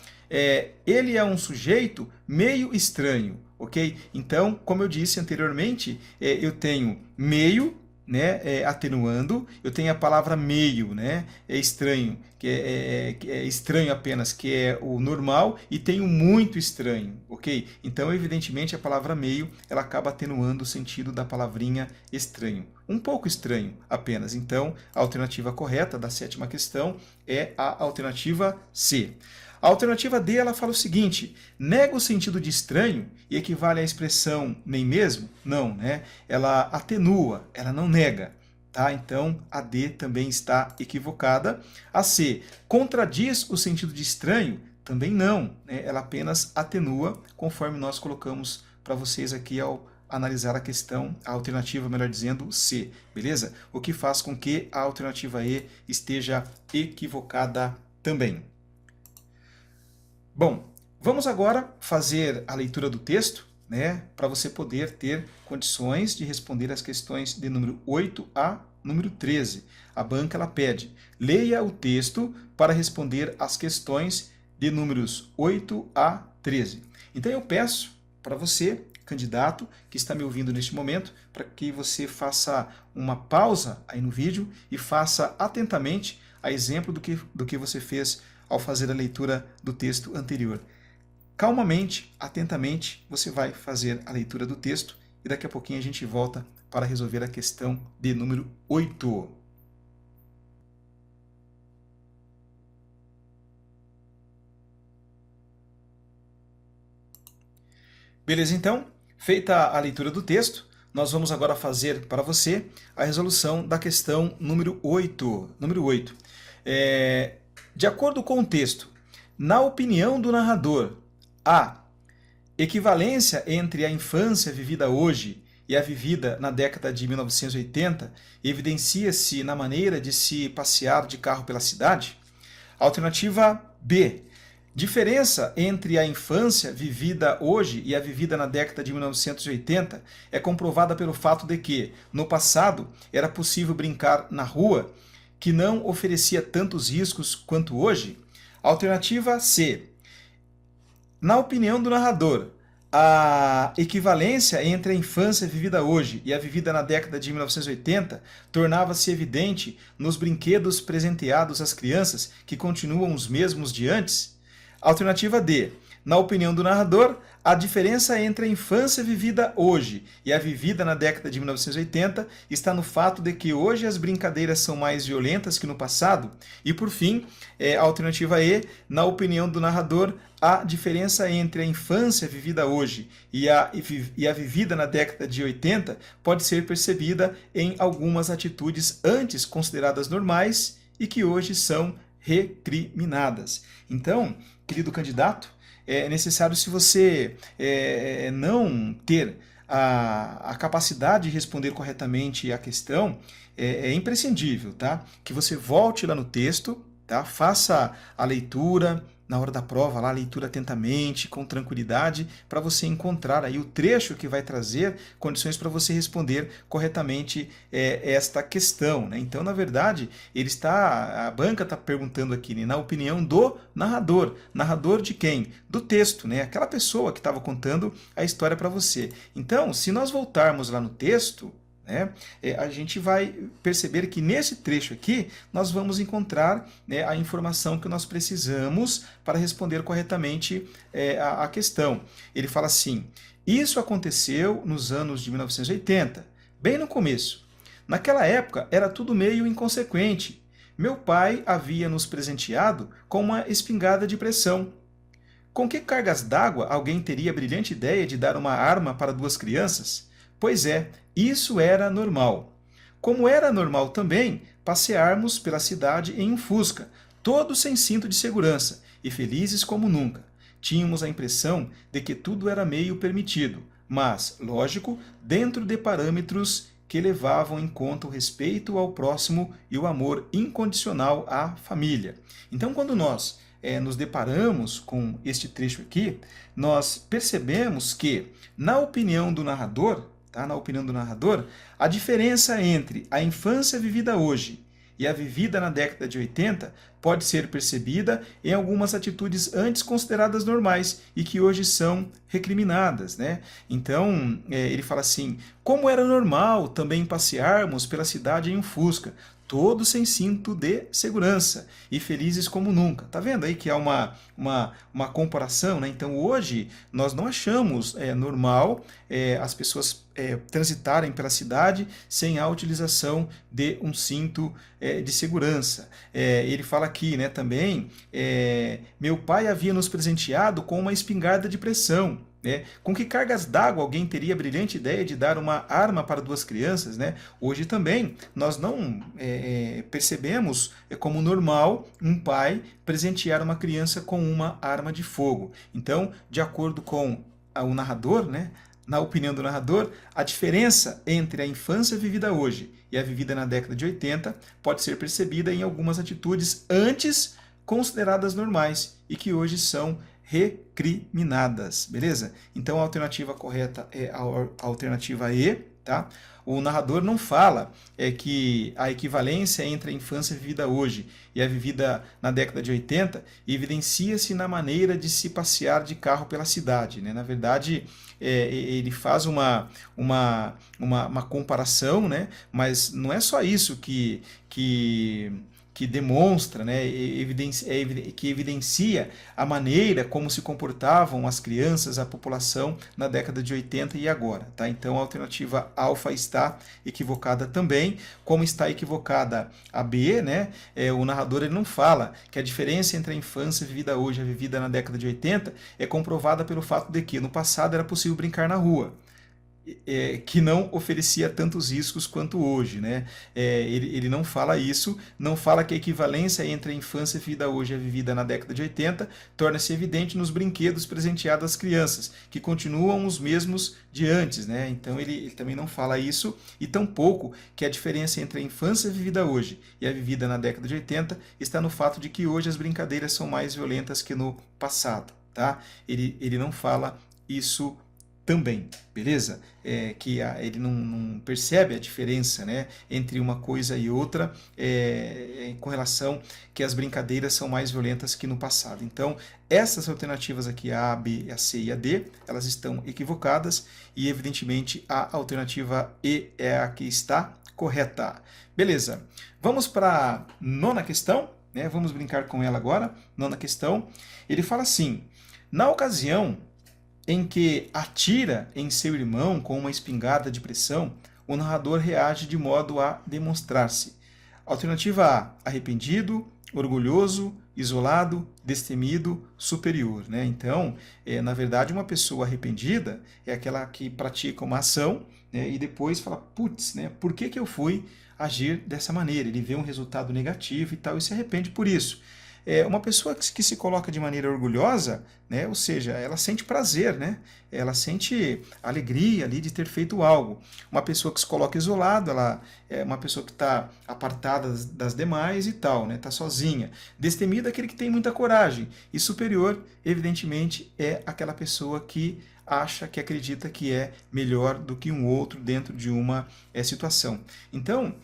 [SPEAKER 1] Ele é um sujeito meio estranho, ok? Então, como eu disse anteriormente, eu tenho meio, né, atenuando, eu tenho a palavra meio, né, estranho, que é estranho apenas, que é o normal, e tenho muito estranho, ok? Então, evidentemente, a palavra meio, ela acaba atenuando o sentido da palavrinha estranho. Um pouco estranho apenas. Então, a alternativa correta da 7ª questão é a alternativa C. A alternativa D, ela fala o seguinte: nega o sentido de estranho e equivale à expressão nem mesmo? Não, né? Ela atenua, ela não nega. Tá? Então, a D também está equivocada. A C contradiz o sentido de estranho? Também não, né? Ela apenas atenua, conforme nós colocamos para vocês aqui ao analisar a questão, a alternativa, melhor dizendo, C, beleza? O que faz com que a alternativa E esteja equivocada também. Bom, vamos agora fazer a leitura do texto, né, para você poder ter condições de responder as questões de número 8 a número 13. A banca ela pede: leia o texto para responder as questões de números 8 a 13. Então eu peço para você, candidato, que está me ouvindo neste momento, para que você faça uma pausa aí no vídeo e faça atentamente a exemplo do que você fez ao fazer a leitura do texto anterior. Calmamente, atentamente, você vai fazer a leitura do texto e daqui a pouquinho a gente volta para resolver a questão de número 8. Beleza, então? Feita a leitura do texto, nós vamos agora fazer para você a resolução da questão número 8. Número 8. De acordo com o texto, na opinião do narrador, a equivalência entre a infância vivida hoje e a vivida na década de 1980 evidencia-se na maneira de se passear de carro pela cidade? Alternativa B. Diferença entre a infância vivida hoje e a vivida na década de 1980 é comprovada pelo fato de que, no passado, era possível brincar na rua, que não oferecia tantos riscos quanto hoje? Alternativa C. Na opinião do narrador, a equivalência entre a infância vivida hoje e a vivida na década de 1980 tornava-se evidente nos brinquedos presenteados às crianças, que continuam os mesmos de antes? Alternativa D. Na opinião do narrador, a diferença entre a infância vivida hoje e a vivida na década de 1980 está no fato de que hoje as brincadeiras são mais violentas que no passado. E, por fim, a alternativa E. Na opinião do narrador, a diferença entre a infância vivida hoje e a vivida na década de 80 pode ser percebida em algumas atitudes antes consideradas normais e que hoje são recriminadas. Então, querido candidato, é necessário, se você não ter a capacidade de responder corretamente a questão, é imprescindível, tá? Que você volte lá no texto, tá? Faça a leitura, na hora da prova, lá, a leitura atentamente, com tranquilidade, para você encontrar aí o trecho que vai trazer condições para você responder corretamente esta questão, né? Então, na verdade, a banca está perguntando aqui, né, na opinião do narrador. Narrador de quem? Do texto, né? Aquela pessoa que estava contando a história para você. Então, se nós voltarmos lá no texto, né, a gente vai perceber que nesse trecho aqui nós vamos encontrar, né, a informação que nós precisamos para responder corretamente a questão. Ele fala assim: isso aconteceu nos anos de 1980, bem no começo. Naquela época era tudo meio inconsequente. Meu pai havia nos presenteado com uma espingarda de pressão. Com que cargas d'água alguém teria a brilhante ideia de dar uma arma para duas crianças? Pois é, isso era normal. Como era normal também passearmos pela cidade em um Fusca, todos sem cinto de segurança e felizes como nunca. Tínhamos a impressão de que tudo era meio permitido, mas, lógico, dentro de parâmetros que levavam em conta o respeito ao próximo e o amor incondicional à família. Então, quando nós nos deparamos com este trecho aqui, nós percebemos que, na opinião do narrador, tá? Na opinião do narrador, a diferença entre a infância vivida hoje e a vivida na década de 80 pode ser percebida em algumas atitudes antes consideradas normais e que hoje são recriminadas, né? Então, ele fala assim: como era normal também passearmos pela cidade em um Fusca, todos sem cinto de segurança e felizes como nunca. Tá vendo aí que há uma comparação, né? Então, hoje, nós não achamos normal as pessoas transitarem pela cidade sem a utilização de um cinto de segurança. Ele fala aqui, né, também, meu pai havia nos presenteado com uma espingarda de pressão. Com que cargas d'água alguém teria a brilhante ideia de dar uma arma para duas crianças? Né? Hoje também nós não percebemos como normal um pai presentear uma criança com uma arma de fogo. Então, de acordo com o narrador, né, na opinião do narrador, a diferença entre a infância vivida hoje e a vivida na década de 80 pode ser percebida em algumas atitudes antes consideradas normais e que hoje são recriminadas, beleza? Então a alternativa correta é a alternativa E, tá? O narrador não fala que a equivalência entre a infância vivida hoje e a vivida na década de 80 evidencia-se na maneira de se passear de carro pela cidade, né? Na verdade, ele faz uma comparação, né? Mas não é só isso que demonstra, né, que evidencia a maneira como se comportavam as crianças, a população na década de 80 e agora. Tá? Então a alternativa alfa está equivocada também, como está equivocada a B, né? O narrador ele não fala que a diferença entre a infância vivida hoje e a vivida na década de 80 é comprovada pelo fato de que no passado era possível brincar na rua. que não oferecia tantos riscos quanto hoje, né? Ele não fala isso, não fala que a equivalência entre a infância vivida hoje e a vivida na década de 80 torna-se evidente nos brinquedos presenteados às crianças, que continuam os mesmos de antes, né? Então ele também não fala isso, e tampouco que a diferença entre a infância vivida hoje e a vivida na década de 80 está no fato de que hoje as brincadeiras são mais violentas que no passado, tá? Ele não fala isso também, beleza? Ele não percebe a diferença, né, entre uma coisa e outra, com relação que as brincadeiras são mais violentas que no passado. Então, essas alternativas aqui, a B, a C e a D, elas estão equivocadas, e evidentemente a alternativa E é a que está correta. Beleza, vamos para a nona questão, né? Vamos brincar com ela agora. Nona questão, ele fala assim: na ocasião em que atira em seu irmão com uma espingarda de pressão, o narrador reage de modo a demonstrar-se. Alternativa A, arrependido, orgulhoso, isolado, destemido, superior, né? Então, na verdade, uma pessoa arrependida é aquela que pratica uma ação, né, e depois fala, putz, né, por que eu fui agir dessa maneira? Ele vê um resultado negativo e tal, e se arrepende por isso. Uma pessoa que se coloca de maneira orgulhosa, né, ou seja, ela sente prazer, né, ela sente alegria ali de ter feito algo. Uma pessoa que se coloca isolada, ela é uma pessoa que está apartada das demais e tal, né, está sozinha. Destemida é aquele que tem muita coragem. E superior, evidentemente, é aquela pessoa que acha, que acredita que é melhor do que um outro dentro de uma situação. Então,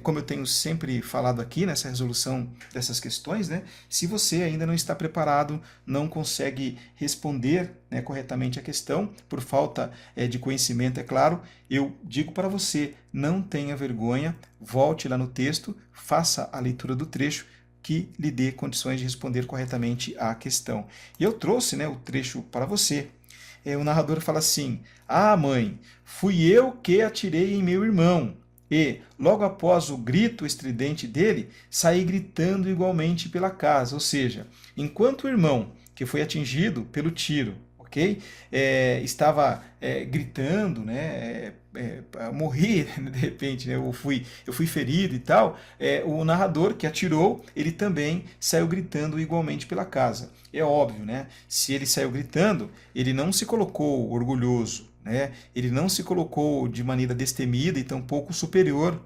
[SPEAKER 1] como eu tenho sempre falado aqui nessa resolução dessas questões, né, se você ainda não está preparado, não consegue responder, né, corretamente a questão, por falta de conhecimento, é claro, eu digo para você, não tenha vergonha, volte lá no texto, faça a leitura do trecho, que lhe dê condições de responder corretamente à questão. E eu trouxe, né, o trecho para você. O narrador fala assim: ah, mãe, fui eu que atirei em meu irmão. E, logo após o grito estridente dele, saí gritando igualmente pela casa. Ou seja, enquanto o irmão, que foi atingido pelo tiro, ok, estava gritando, né, morri de repente, né, eu fui ferido e tal, o narrador que atirou, ele também saiu gritando igualmente pela casa. É óbvio, né, se ele saiu gritando, ele não se colocou orgulhoso, né, ele não se colocou de maneira destemida e tampouco superior,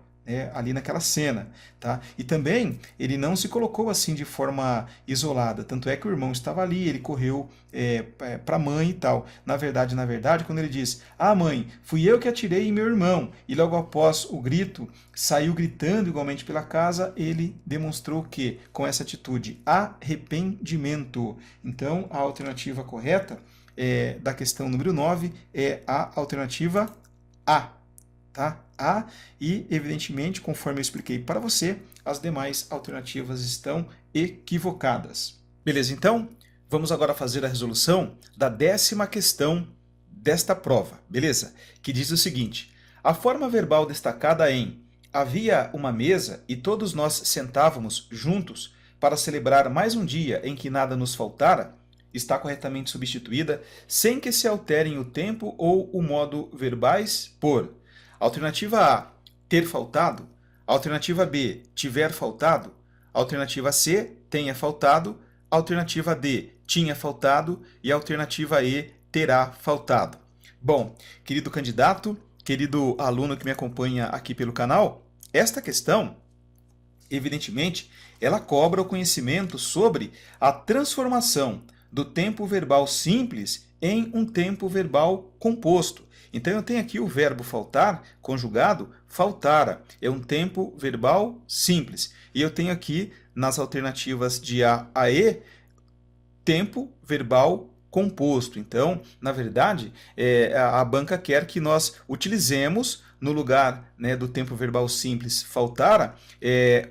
[SPEAKER 1] ali naquela cena, tá? E também ele não se colocou assim de forma isolada, tanto é que o irmão estava ali, ele correu para a mãe e tal. Na verdade, quando ele diz, ah, mãe, fui eu que atirei em meu irmão, e logo após o grito, saiu gritando igualmente pela casa, ele demonstrou que, com essa atitude, arrependimento. Então, a alternativa correta da questão número 9 é a alternativa A. Tá? A, e evidentemente, conforme eu expliquei para você, as demais alternativas estão equivocadas. Beleza, então, vamos agora fazer a resolução da 10ª questão desta prova, beleza? Que diz o seguinte: a forma verbal destacada em havia uma mesa e todos nós sentávamos juntos para celebrar mais um dia em que nada nos faltara, está corretamente substituída sem que se alterem o tempo ou o modo verbais por alternativa A, ter faltado. Alternativa B, tiver faltado. Alternativa C, tenha faltado. Alternativa D, tinha faltado. E alternativa E, terá faltado. Bom, querido candidato, querido aluno que me acompanha aqui pelo canal, esta questão, evidentemente, ela cobra o conhecimento sobre a transformação do tempo verbal simples em um tempo verbal composto. Então, eu tenho aqui o verbo faltar, conjugado, faltara. É um tempo verbal simples. E eu tenho aqui, nas alternativas de A a E, tempo verbal composto. Então, na verdade, a banca quer que nós utilizemos, no lugar, né, do tempo verbal simples faltara,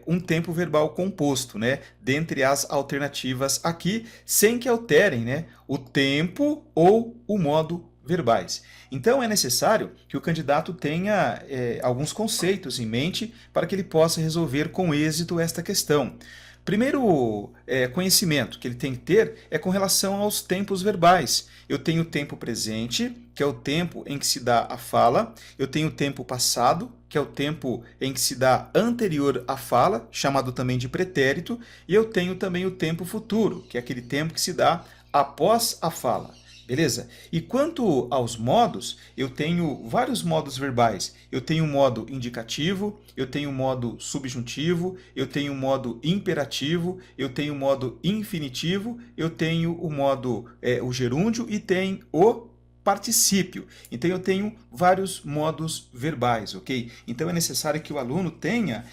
[SPEAKER 1] um tempo verbal composto, né, dentre as alternativas aqui, sem que alterem, né, o tempo ou o modo verbais. Então é necessário que o candidato tenha alguns conceitos em mente para que ele possa resolver com êxito esta questão. Primeiro conhecimento que ele tem que ter é com relação aos tempos verbais. Eu tenho o tempo presente, que é o tempo em que se dá a fala. Eu tenho o tempo passado, que é o tempo em que se dá anterior à fala, chamado também de pretérito. E eu tenho também o tempo futuro, que é aquele tempo que se dá após a fala. Beleza? E quanto aos modos, eu tenho vários modos verbais. Eu tenho o modo indicativo, eu tenho o modo subjuntivo, eu tenho o modo imperativo, eu tenho o modo infinitivo, eu tenho o modo o gerúndio e tem o particípio. Então eu tenho vários modos verbais, ok? Então é necessário que o aluno tenha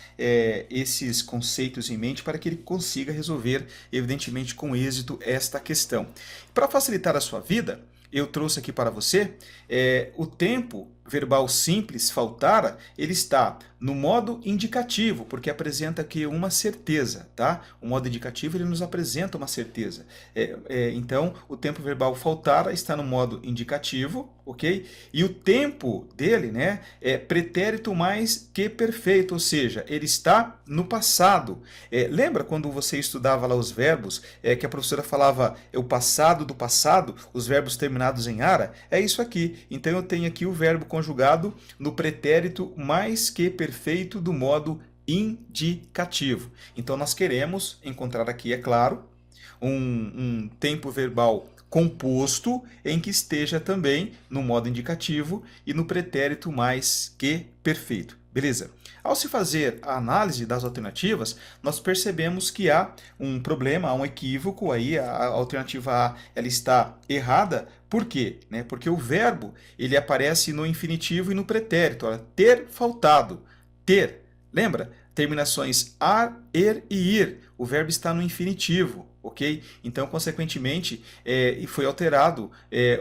[SPEAKER 1] esses conceitos em mente para que ele consiga resolver, evidentemente, com êxito esta questão. Para facilitar a sua vida, eu trouxe aqui para você o tempo verbal simples, faltara, ele está no modo indicativo, porque apresenta aqui uma certeza, tá? O modo indicativo ele nos apresenta uma certeza. Então, o tempo verbal faltara está no modo indicativo, ok? E o tempo dele, né, é pretérito mais que perfeito, ou seja, ele está no passado. Lembra quando você estudava lá os verbos, que a professora falava o passado do passado, os verbos terminados em ara? É isso aqui. Então, eu tenho aqui o verbo conjugado no pretérito mais que perfeito do modo indicativo. Então, nós queremos encontrar aqui, é claro, um tempo verbal composto em que esteja também no modo indicativo e no pretérito mais que perfeito. Beleza? Ao se fazer a análise das alternativas, nós percebemos que há um problema, há um equívoco aí, a alternativa A ela está errada. Por quê? Porque o verbo ele aparece no infinitivo e no pretérito. Olha, ter faltado, ter. Lembra? Terminações ar, er e ir. O verbo está no infinitivo. Ok? Então, consequentemente, foi alterado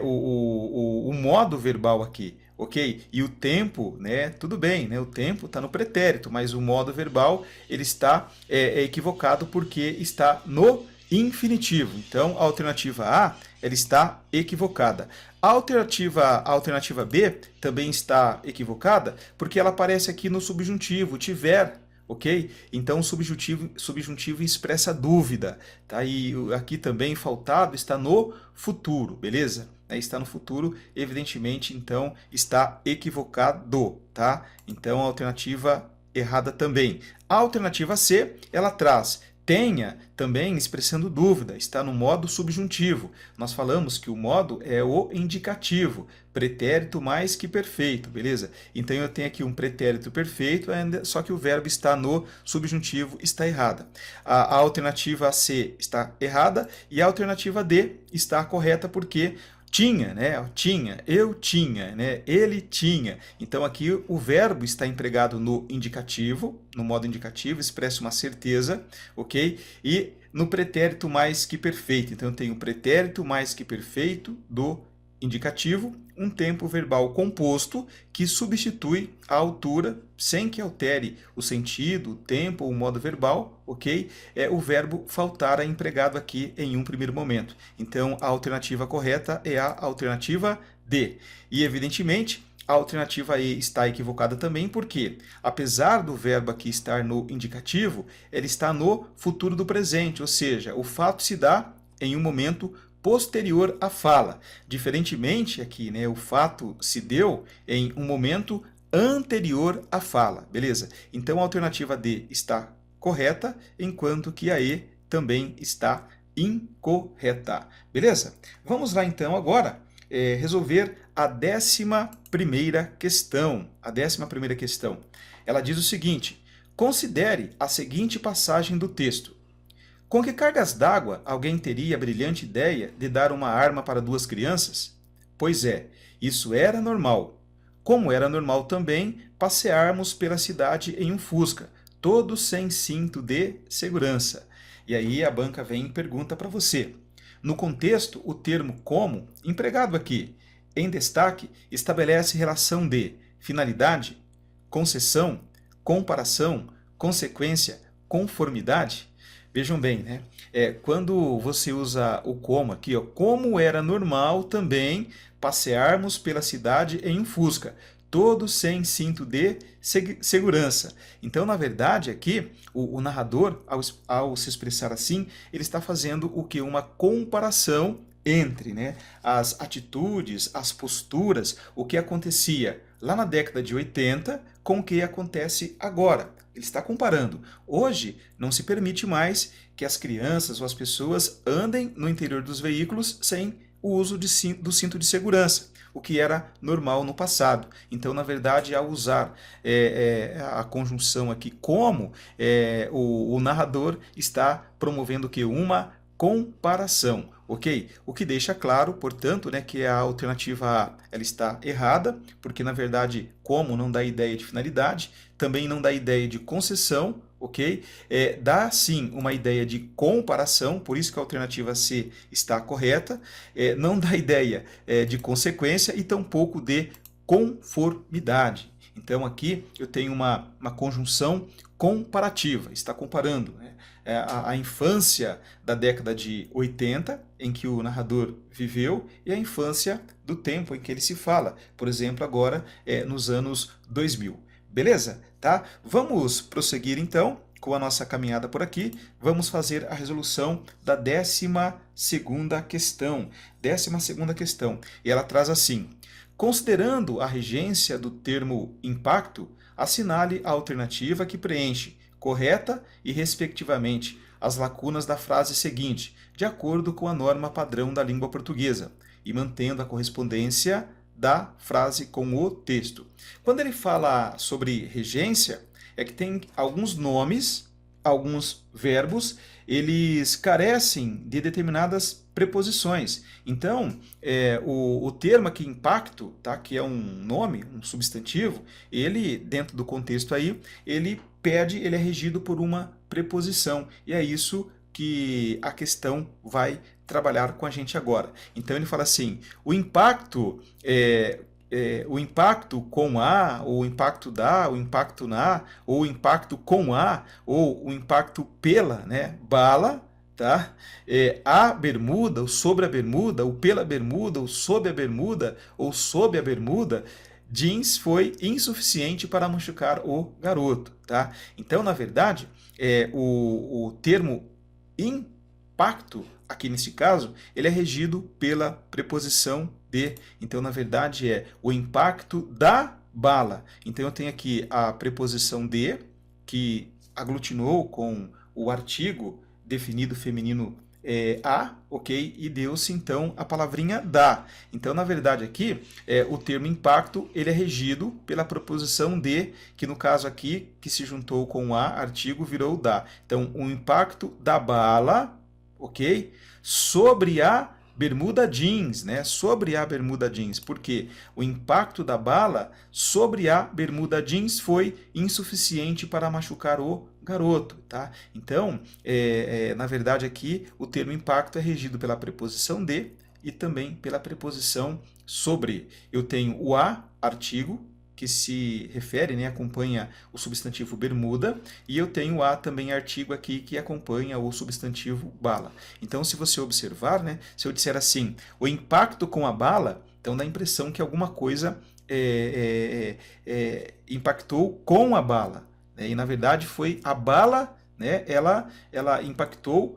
[SPEAKER 1] o modo verbal aqui. Ok? E o tempo, né? Tudo bem, né? O tempo está no pretérito, mas o modo verbal ele está equivocado porque está no infinitivo. Então, a alternativa A ela está equivocada. A alternativa B também está equivocada porque ela aparece aqui no subjuntivo, tiver. Ok? Então, o subjuntivo expressa dúvida. Tá? E aqui também faltado está no futuro, beleza? Está no futuro, evidentemente, então, está equivocado. Tá? Então, a alternativa errada também. A alternativa C, ela traz tenha também expressando dúvida, está no modo subjuntivo. Nós falamos que o modo é o indicativo, pretérito mais que perfeito, beleza? Então eu tenho aqui um pretérito perfeito, só que o verbo está no subjuntivo, está errada. A alternativa C está errada e a alternativa D está correta porque tinha, né? Tinha, eu tinha, né? Ele tinha. Então aqui o verbo está empregado no indicativo, no modo indicativo, expressa uma certeza, ok? E no pretérito mais que perfeito. Então eu tenho pretérito mais que perfeito do indicativo, um tempo verbal composto que substitui a altura sem que altere o sentido, o tempo ou o modo verbal, ok? O verbo faltar é empregado aqui em um primeiro momento. Então, a alternativa correta é a alternativa D. E, evidentemente, a alternativa E está equivocada também, porque, apesar do verbo aqui estar no indicativo, ele está no futuro do presente, ou seja, o fato se dá em um momento posterior à fala. Diferentemente aqui, né, o fato se deu em um momento anterior à fala, beleza? Então a alternativa D está correta, enquanto que a E também está incorreta, beleza? Vamos lá então agora resolver a 11ª questão. A 11ª questão, ela diz o seguinte: considere a seguinte passagem do texto. Com que cargas d'água alguém teria a brilhante ideia de dar uma arma para duas crianças? Pois é, isso era normal. Como era normal também passearmos pela cidade em um Fusca, todos sem cinto de segurança. E aí a banca vem e pergunta para você. No contexto, o termo como, empregado aqui, em destaque, estabelece relação de finalidade, concessão, comparação, consequência, conformidade. Vejam bem, né? Quando você usa o como aqui, ó, como era normal também passearmos pela cidade em um Fusca, todos sem cinto de segurança. Então, na verdade, aqui, o narrador, ao se expressar assim, ele está fazendo o que? Uma comparação entre, né, as atitudes, as posturas, o que acontecia lá na década de 80 com o que acontece agora. Ele está comparando. Hoje, não se permite mais que as crianças ou as pessoas andem no interior dos veículos sem o uso do cinto de segurança, o que era normal no passado. Então, na verdade, ao usar a conjunção aqui como, o narrador está promovendo que uma comparação, ok? O que deixa claro, portanto, né, que a alternativa A ela está errada, porque na verdade como não dá ideia de finalidade, também não dá ideia de concessão, ok? Dá sim uma ideia de comparação, por isso que a alternativa C está correta, não dá ideia de consequência e tampouco de conformidade. Então aqui eu tenho uma conjunção comparativa, está comparando, né, a infância da década de 80, em que o narrador viveu, e a infância do tempo em que ele se fala, por exemplo, agora nos anos 2000. Beleza? Tá? Vamos prosseguir então com a nossa caminhada por aqui. Vamos fazer a resolução da 12ª questão. 12ª questão. E ela traz assim: considerando a regência do termo impacto, assinale a alternativa que preenche correta e, respectivamente, as lacunas da frase seguinte, de acordo com a norma padrão da língua portuguesa, e mantendo a correspondência da frase com o texto. Quando ele fala sobre regência, é que tem alguns nomes, alguns verbos, eles carecem de determinadas preposições. Então, o termo aqui, impacto, tá, que é um nome, um substantivo, ele, dentro do contexto aí, ele é regido por uma preposição. E é isso que a questão vai trabalhar com a gente agora. Então, ele fala assim, o impacto com a, ou o impacto da, o impacto na, ou o impacto com a, ou o impacto pela, né, bala, tá? A bermuda, ou sobre a bermuda, ou pela bermuda, ou sob a bermuda, ou sob a bermuda, jeans foi insuficiente para machucar o garoto, tá? Então, na verdade, o termo impacto, aqui nesse caso, ele é regido pela preposição de. Então, na verdade, é o impacto da bala. Então, eu tenho aqui a preposição de, que aglutinou com o artigo definido feminino a, ok? E deu-se, então, a palavrinha da. Então, na verdade, aqui, o termo impacto, ele é regido pela preposição de, que no caso aqui, que se juntou com a, artigo, virou da. Então, o impacto da bala, ok? Sobre a bermuda jeans, né? Sobre a bermuda jeans, porque o impacto da bala sobre a bermuda jeans foi insuficiente para machucar o garoto, tá? Então, na verdade aqui, o termo impacto é regido pela preposição de e também pela preposição sobre. Eu tenho o a, artigo, que se refere, né, acompanha o substantivo bermuda, e eu tenho a também artigo aqui que acompanha o substantivo bala. Então, se você observar, né, se eu disser assim, o impacto com a bala, então dá a impressão que alguma coisa impactou com a bala, né, e na verdade foi a bala, né, ela impactou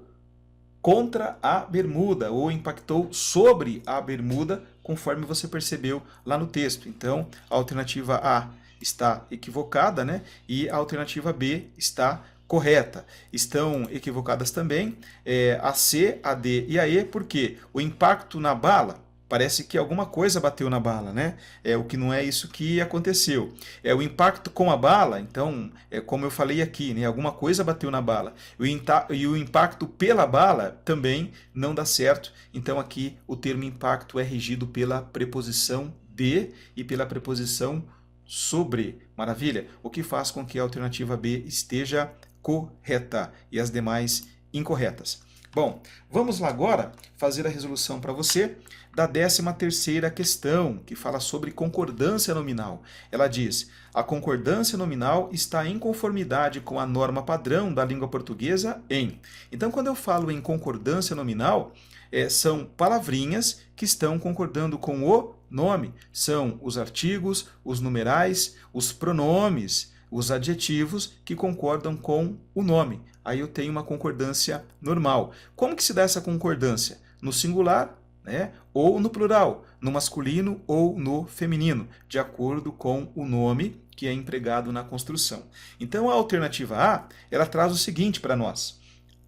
[SPEAKER 1] contra a bermuda, ou impactou sobre a bermuda, conforme você percebeu lá no texto. Então, a alternativa A está equivocada, né? E a alternativa B está correta. Estão equivocadas também a C, a D e a E, porque o impacto na bala, parece que alguma coisa bateu na bala, né? O que não é isso que aconteceu. O impacto com a bala, então, como eu falei aqui, né? Alguma coisa bateu na bala. E o impacto pela bala também não dá certo. Então, aqui o termo impacto é regido pela preposição de e pela preposição sobre. Maravilha? O que faz com que a alternativa B esteja correta e as demais incorretas. Bom, vamos lá agora fazer a resolução para você da 13ª questão, que fala sobre concordância nominal. Ela diz, a concordância nominal está em conformidade com a norma padrão da língua portuguesa em. Então, quando eu falo em concordância nominal, são palavrinhas que estão concordando com o nome são os artigos, os numerais, os pronomes, os adjetivos que concordam com o nome. Aí eu tenho uma concordância normal. Como que se dá essa concordância? No singular, né, ou no plural, no masculino ou no feminino, de acordo com o nome que é empregado na construção. Então a alternativa A, ela traz o seguinte para nós.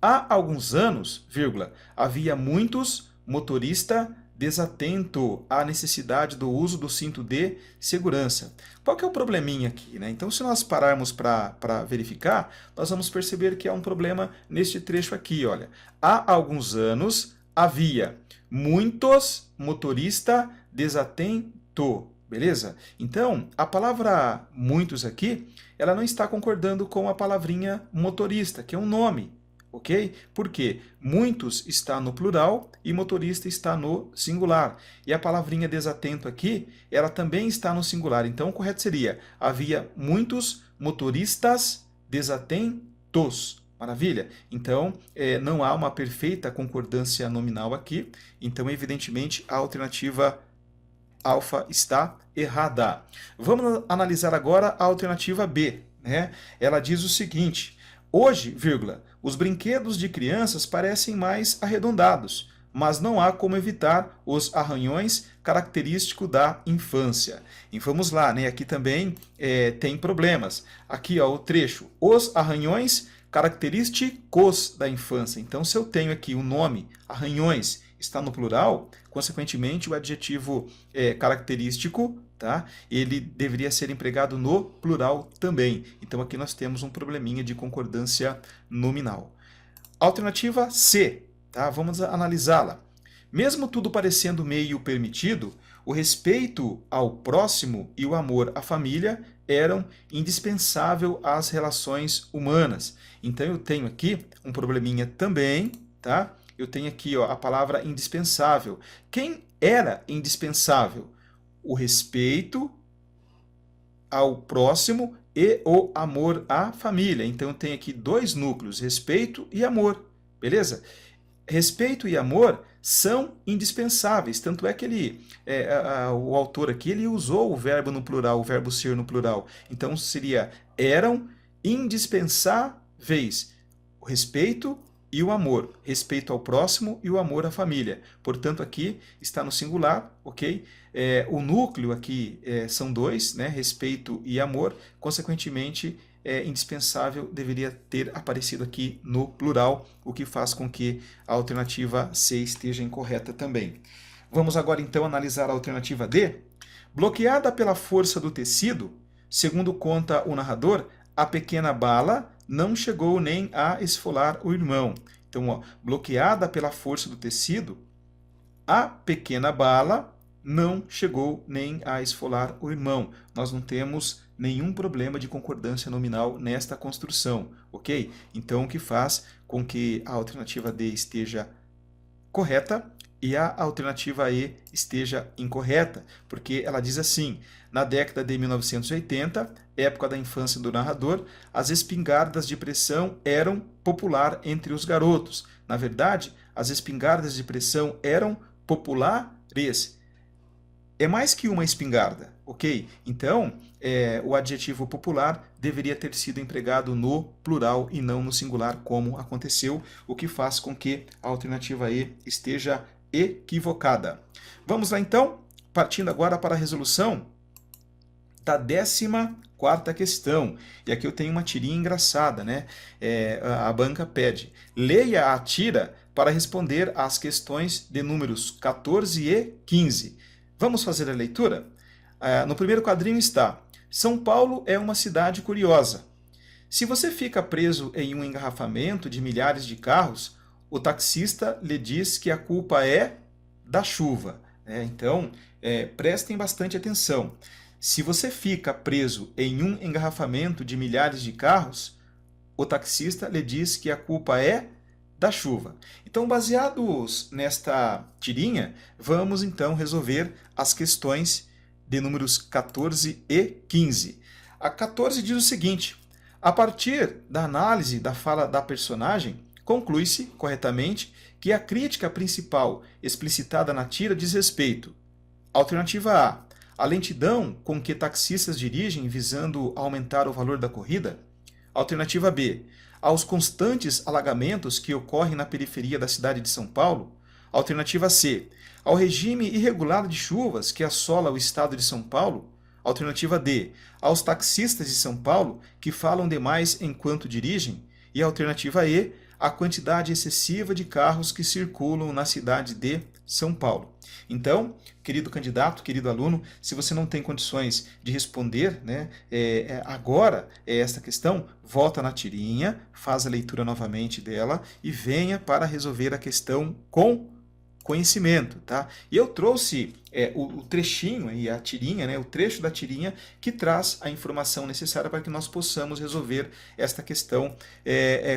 [SPEAKER 1] Há alguns anos, vírgula, havia muitos motoristas desatento à necessidade do uso do cinto de segurança. Qual que é o probleminha aqui, né? Então, se nós pararmos para verificar, nós vamos perceber que há um problema neste trecho aqui, olha. Há alguns anos havia muitos motoristas desatento, beleza? Então, a palavra muitos aqui, ela não está concordando com a palavrinha motorista, que é um nome. Ok? Porque muitos está no plural e motorista está no singular. E a palavrinha desatento aqui, ela também está no singular. Então, o correto seria, havia muitos motoristas desatentos. Maravilha? Então, não há uma perfeita concordância nominal aqui. Então, evidentemente, a alternativa alfa está errada. Vamos analisar agora a alternativa B, né? Ela diz o seguinte... Hoje, vírgula, os brinquedos de crianças parecem mais arredondados, mas não há como evitar os arranhões característicos da infância. E vamos lá, né? Aqui também tem problemas. Aqui, ó, o trecho, os arranhões característicos da infância. Então, se eu tenho aqui o nome arranhões está no plural, consequentemente o adjetivo característico, tá? Ele deveria ser empregado no plural também. Então aqui nós temos um probleminha de concordância nominal. Alternativa C, tá? Vamos analisá-la. Mesmo tudo parecendo meio permitido, o respeito ao próximo e o amor à família eram indispensáveis às relações humanas. Então eu tenho aqui um probleminha também, tá? Eu tenho aqui, ó, a palavra indispensável. Quem era indispensável? O respeito ao próximo e o amor à família. Então, eu tenho aqui dois núcleos, respeito e amor. Beleza? Respeito e amor são indispensáveis. Tanto é que o autor aqui ele usou o verbo no plural, o verbo ser no plural. Então, seria eram indispensáveis. O respeito e o amor, respeito ao próximo e o amor à família. Portanto, aqui está no singular, ok? O núcleo aqui são dois, né? Respeito e amor. Consequentemente, indispensável deveria ter aparecido aqui no plural, o que faz com que a alternativa C esteja incorreta também. Vamos agora, então, analisar a alternativa D. Bloqueada pela força do tecido, segundo conta o narrador, a pequena bala não chegou nem a esfolar o irmão. Então, ó, bloqueada pela força do tecido, a pequena bala não chegou nem a esfolar o irmão. Nós não temos nenhum problema de concordância nominal nesta construção, ok? Então, o que faz com que a alternativa D esteja correta e a alternativa E esteja incorreta, porque ela diz assim, na década de 1980, época da infância do narrador, as espingardas de pressão eram popular entre os garotos. Na verdade, as espingardas de pressão eram populares. É mais que uma espingarda, ok? Então, o adjetivo popular deveria ter sido empregado no plural e não no singular, como aconteceu, o que faz com que a alternativa E esteja equivocada. Vamos lá, então, partindo agora para a resolução da 14ª questão. E aqui eu tenho uma tirinha engraçada, né? A banca pede, leia a tira para responder às questões de números 14 e 15. Vamos fazer a leitura? No primeiro quadrinho está, São Paulo é uma cidade curiosa. Se você fica preso em um engarrafamento de milhares de carros, o taxista lhe diz que a culpa é da chuva. Então, prestem bastante atenção. Se você fica preso em um engarrafamento de milhares de carros, o taxista lhe diz que a culpa é da chuva. Então, baseados nesta tirinha, vamos então resolver as questões de números 14 e 15. A 14 diz o seguinte, a partir da análise da fala da personagem, conclui-se, corretamente, que a crítica principal explicitada na tira diz respeito Alternativa A lentidão com que taxistas dirigem visando aumentar o valor da corrida. Alternativa B, aos constantes alagamentos que ocorrem na periferia da cidade de São Paulo. Alternativa C, ao regime irregular de chuvas que assola o estado de São Paulo. Alternativa D, aos taxistas de São Paulo que falam demais enquanto dirigem. E alternativa E, a quantidade excessiva de carros que circulam na cidade de São Paulo. Então, querido candidato, querido aluno, se você não tem condições de responder, né, agora esta questão, volta na tirinha, faz a leitura novamente dela e venha para resolver a questão com conhecimento, tá? E eu trouxe o trechinho aí, a tirinha, né, o trecho da tirinha que traz a informação necessária para que nós possamos resolver esta questão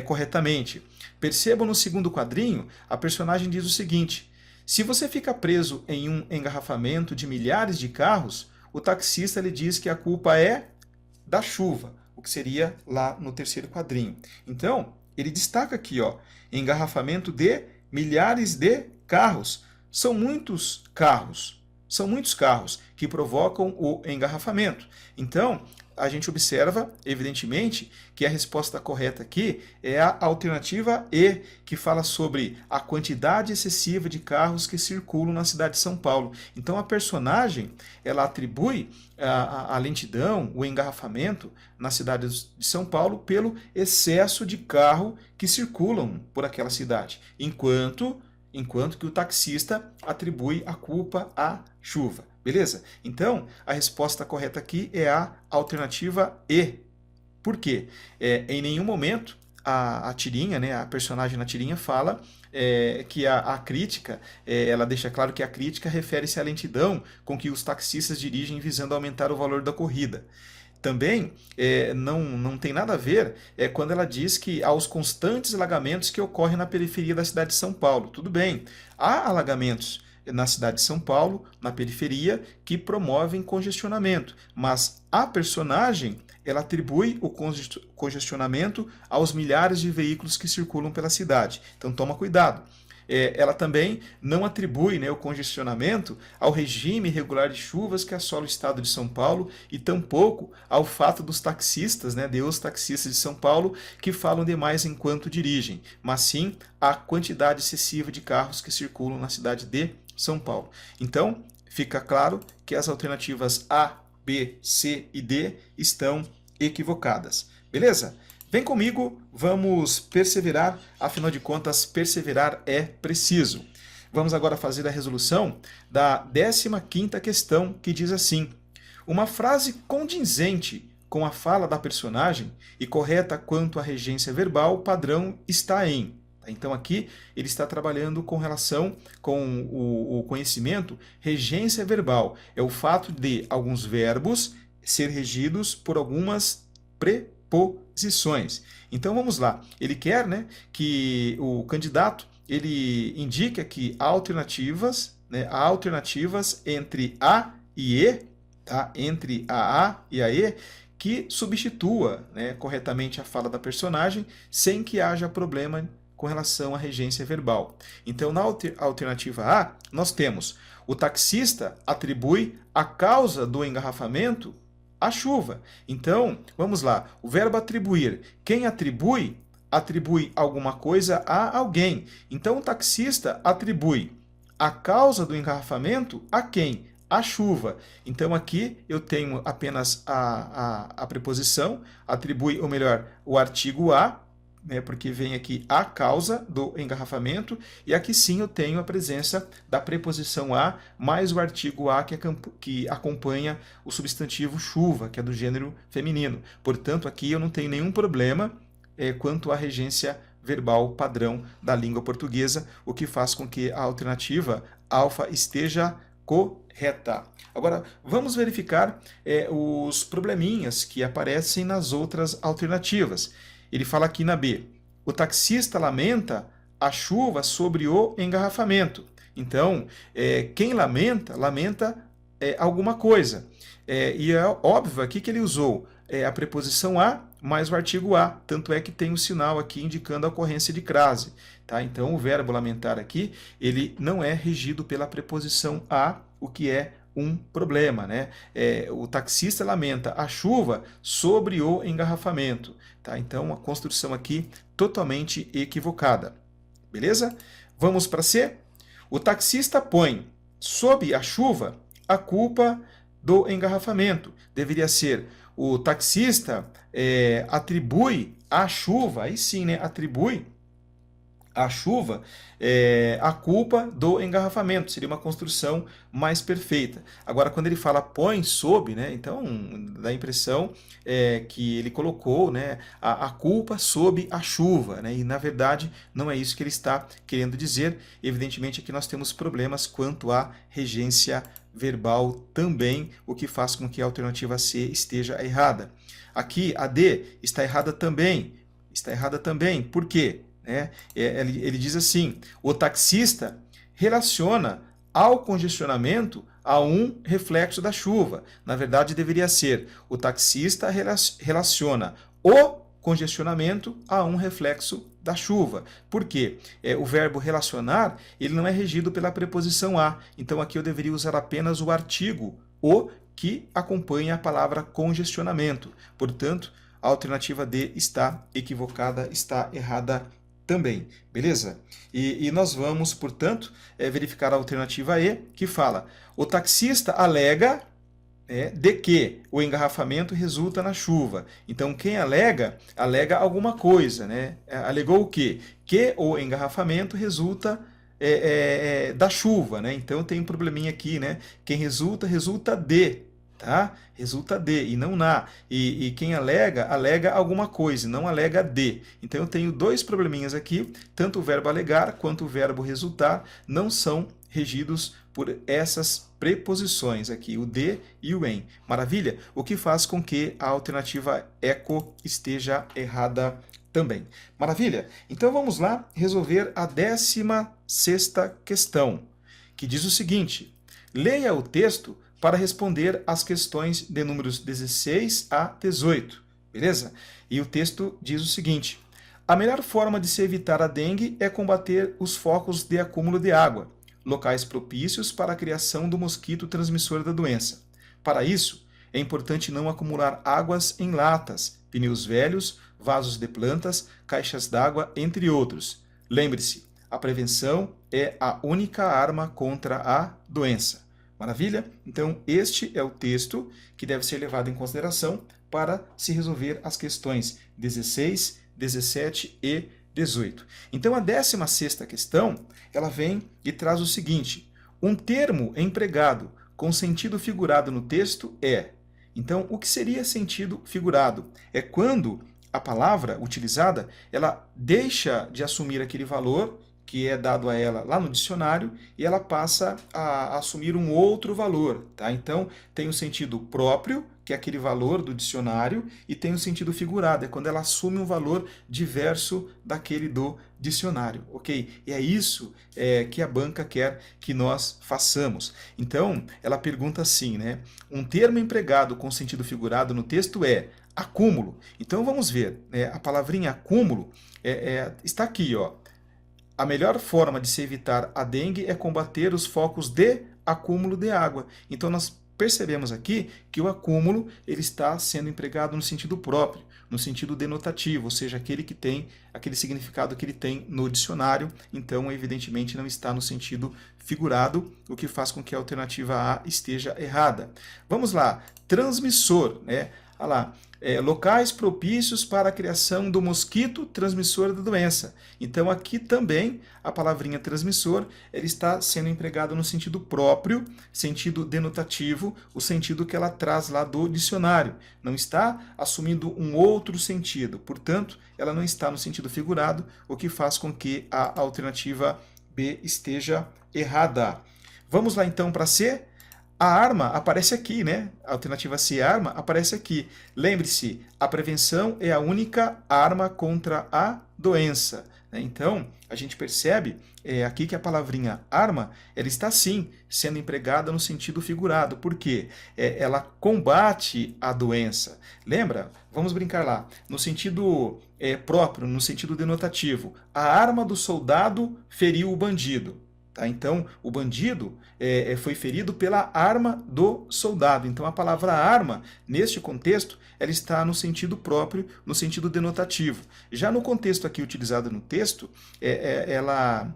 [SPEAKER 1] corretamente. Percebam no segundo quadrinho, a personagem diz o seguinte: se você fica preso em um engarrafamento de milhares de carros, o taxista lhe diz que a culpa é da chuva, o que seria lá no terceiro quadrinho. Então, ele destaca aqui, ó, engarrafamento de milhares de carros. São muitos carros que provocam o engarrafamento. Então, a gente observa, evidentemente, que a resposta correta aqui é a alternativa E, que fala sobre a quantidade excessiva de carros que circulam na cidade de São Paulo. Então, a personagem, ela atribui a lentidão, o engarrafamento na cidade de São Paulo pelo excesso de carro que circulam por aquela cidade, enquanto que o taxista atribui a culpa à chuva. Beleza? Então, a resposta correta aqui é a alternativa E. Por quê? Em nenhum momento a tirinha, né, a personagem na tirinha fala que a crítica, ela deixa claro que a crítica refere-se à lentidão com que os taxistas dirigem visando aumentar o valor da corrida. Também não tem nada a ver quando ela diz que há os constantes alagamentos que ocorrem na periferia da cidade de São Paulo. Tudo bem, há alagamentos na cidade de São Paulo, na periferia, que promovem congestionamento, mas a personagem ela atribui o congestionamento aos milhares de veículos que circulam pela cidade. Então toma cuidado. Ela também não atribui, né, o congestionamento ao regime irregular de chuvas que assola o estado de São Paulo e tampouco ao fato dos taxistas, né, os taxistas de São Paulo que falam demais enquanto dirigem, mas sim a quantidade excessiva de carros que circulam na cidade de São Paulo. Então, fica claro que as alternativas A, B, C e D estão equivocadas. Beleza? Vem comigo, vamos perseverar, afinal de contas, perseverar é preciso. Vamos agora fazer a resolução da 15ª questão, que diz assim: uma frase condizente com a fala da personagem e correta quanto à regência verbal padrão está em. Então aqui ele está trabalhando com relação com o conhecimento regência verbal. É o fato de alguns verbos ser regidos por algumas preposições. Então vamos lá. Ele quer, né, que o candidato ele indique aqui alternativas, né, alternativas entre A e E, tá? Entre a e a E, que substitua, né, corretamente a fala da personagem sem que haja problema com relação à regência verbal. Então, na alternativa A, nós temos o taxista atribui a causa do engarrafamento à chuva. Então, vamos lá. O verbo atribuir. Quem atribui alguma coisa a alguém. Então, o taxista atribui a causa do engarrafamento a quem? A chuva. Então, aqui eu tenho apenas a preposição, atribui, ou melhor, o artigo a, né, porque vem aqui a causa do engarrafamento, e aqui sim eu tenho a presença da preposição a, mais o artigo a que acompanha o substantivo chuva, que é do gênero feminino. Portanto, aqui eu não tenho nenhum problema quanto à regência verbal padrão da língua portuguesa, o que faz com que a alternativa alfa esteja correta. Agora, vamos verificar os probleminhas que aparecem nas outras alternativas. Ele fala aqui na B, o taxista lamenta a chuva sobre o engarrafamento. Então, quem lamenta alguma coisa. E é óbvio aqui que ele usou a preposição a mais o artigo a, tanto é que tem o sinal aqui indicando a ocorrência de crase. Tá? Então, o verbo lamentar aqui, ele não é regido pela preposição a, o que é um problema, né? O taxista lamenta a chuva sobre o engarrafamento, tá? Então, a construção aqui totalmente equivocada, beleza? Vamos para C? O taxista põe sob a chuva a culpa do engarrafamento. Deveria ser o taxista atribui à chuva, aí sim, né? Atribui à chuva a culpa do engarrafamento. Seria uma construção mais perfeita. Agora, quando ele fala põe sob, né? Então dá a impressão que ele colocou, né, a culpa sob a chuva, né? E na verdade não é isso que ele está querendo dizer. Evidentemente aqui nós temos problemas quanto à regência verbal também, o que faz com que a alternativa C esteja errada. Aqui a D está errada também. Está errada também. Por quê? Ele diz assim, o taxista relaciona ao congestionamento a um reflexo da chuva. Na verdade, deveria ser o taxista relaciona o congestionamento a um reflexo da chuva. Por quê? O verbo relacionar ele não é regido pela preposição a. Então, aqui eu deveria usar apenas o artigo o que acompanha a palavra congestionamento. Portanto, a alternativa D está equivocada, está errada também, beleza? E nós vamos, portanto, verificar a alternativa E, que fala, o taxista alega de que o engarrafamento resulta na chuva. Então, quem alega, alega alguma coisa, né? Alegou o quê? Que o engarrafamento resulta da chuva, né? Então, tem um probleminha aqui, né? Quem resulta, resulta de, tá? Resulta de e não na. E quem alega, alega alguma coisa, não alega de. Então eu tenho dois probleminhas aqui, tanto o verbo alegar quanto o verbo resultar não são regidos por essas preposições aqui, o de e o em. Maravilha? O que faz com que a alternativa eco esteja errada também. Maravilha? Então vamos lá resolver a 16ª questão, que diz o seguinte, leia o texto para responder às questões de números 16 a 18, beleza? E o texto diz o seguinte, a melhor forma de se evitar a dengue é combater os focos de acúmulo de água, locais propícios para a criação do mosquito transmissor da doença. Para isso, é importante não acumular águas em latas, pneus velhos, vasos de plantas, caixas d'água, entre outros. Lembre-se, a prevenção é a única arma contra a doença. Maravilha? Então, este é o texto que deve ser levado em consideração para se resolver as questões 16, 17 e 18. Então, a 16ª questão, ela vem e traz o seguinte, um termo empregado com sentido figurado no texto é. Então, o que seria sentido figurado? É quando a palavra utilizada, ela deixa de assumir aquele valor que é dado a ela lá no dicionário, e ela passa a assumir um outro valor. Tá? Então, tem o sentido próprio, que é aquele valor do dicionário, e tem o sentido figurado, é quando ela assume um valor diverso daquele do dicionário. Ok? E é isso que a banca quer que nós façamos. Então, ela pergunta assim, né? Um termo empregado com sentido figurado no texto é acúmulo. Então, vamos ver. A palavrinha acúmulo está aqui, ó. A melhor forma de se evitar a dengue é combater os focos de acúmulo de água. Então, nós percebemos aqui que o acúmulo ele está sendo empregado no sentido próprio, no sentido denotativo, ou seja, aquele que tem aquele significado que ele tem no dicionário. Então, evidentemente, não está no sentido figurado, o que faz com que a alternativa A esteja errada. Vamos lá, transmissor, né? Olha lá. Locais propícios para a criação do mosquito transmissor da doença. Então, aqui também a palavrinha transmissor ele está sendo empregado no sentido próprio, sentido denotativo, o sentido que ela traz lá do dicionário. Não está assumindo um outro sentido. Portanto, ela não está no sentido figurado, o que faz com que a alternativa B esteja errada. Vamos lá então para C? A arma aparece aqui, né? A alternativa C, arma, aparece aqui. Lembre-se, a prevenção é a única arma contra a doença. Né? Então, a gente percebe aqui que a palavrinha arma, ela está sim sendo empregada no sentido figurado. Por quê? Ela combate a doença. Lembra? Vamos brincar lá. No sentido próprio, no sentido denotativo. A arma do soldado feriu o bandido. Tá? Então, o bandido foi ferido pela arma do soldado. Então, a palavra arma, neste contexto, ela está no sentido próprio, no sentido denotativo. Já no contexto aqui utilizado no texto, ela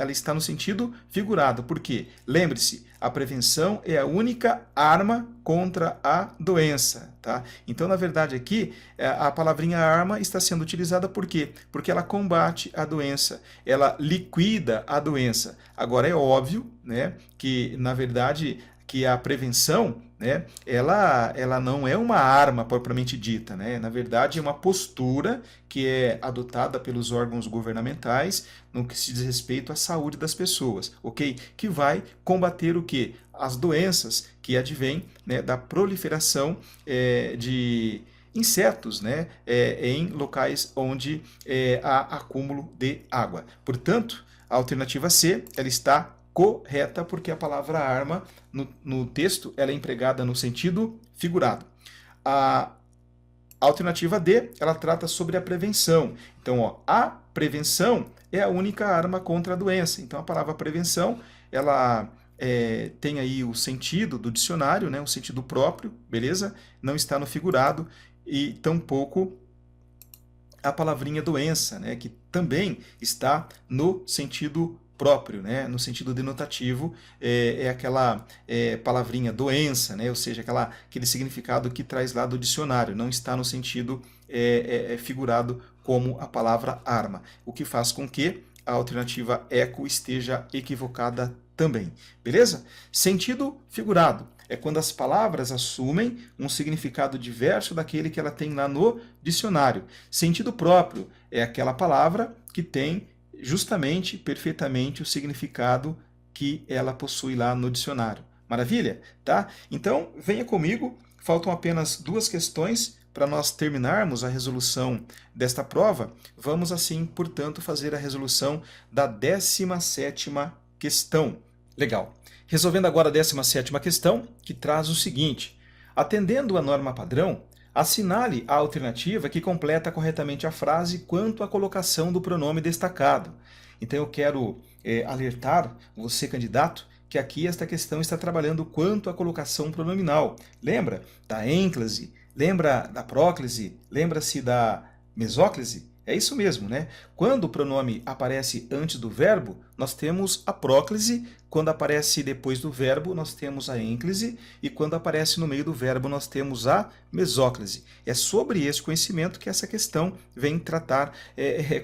[SPEAKER 1] está no sentido figurado. Por quê? Lembre-se, a prevenção é a única arma contra a doença. Tá? Então, na verdade, aqui, a palavrinha arma está sendo utilizada por quê? Porque ela combate a doença, ela liquida a doença. Agora, é óbvio, né, que, na verdade, que a prevenção, né, ela não é uma arma propriamente dita, né? Na verdade, é uma postura que é adotada pelos órgãos governamentais no que se diz respeito à saúde das pessoas, ok? Que vai combater o quê? As doenças que advêm, né, da proliferação de insetos, né, em locais onde há acúmulo de água. Portanto, a alternativa C, ela está correta, porque a palavra arma no texto ela é empregada no sentido figurado. A alternativa D, ela trata sobre a prevenção. Então, ó, a prevenção é a única arma contra a doença. Então, a palavra prevenção, ela tem aí o sentido do dicionário, né, o sentido próprio, beleza? Não está no figurado e tampouco a palavrinha doença, né, que também está no sentido próprio, né, no sentido denotativo, aquela palavrinha doença, né, ou seja, aquele significado que traz lá do dicionário, não está no sentido figurado como a palavra arma, o que faz com que a alternativa eco esteja equivocada também, beleza? Sentido figurado é quando as palavras assumem um significado diverso daquele que ela tem lá no dicionário. Sentido próprio é aquela palavra que tem justamente, perfeitamente, o significado que ela possui lá no dicionário. Maravilha? Tá? Então, venha comigo, faltam apenas 2 questões para nós terminarmos a resolução desta prova. Vamos, assim, portanto, fazer a resolução da 17ª questão. Legal. Resolvendo agora a 17ª questão, que traz o seguinte: atendendo a norma padrão, assinale a alternativa que completa corretamente a frase quanto à colocação do pronome destacado. Então eu quero alertar você, candidato, que aqui esta questão está trabalhando quanto à colocação pronominal. Lembra da ênclase? Lembra da próclise? Lembra-se da mesóclise? É isso mesmo, né? Quando o pronome aparece antes do verbo, nós temos a próclise. Quando aparece depois do verbo, nós temos a ênclise. E quando aparece no meio do verbo, nós temos a mesóclise. É sobre esse conhecimento que essa questão vem tratar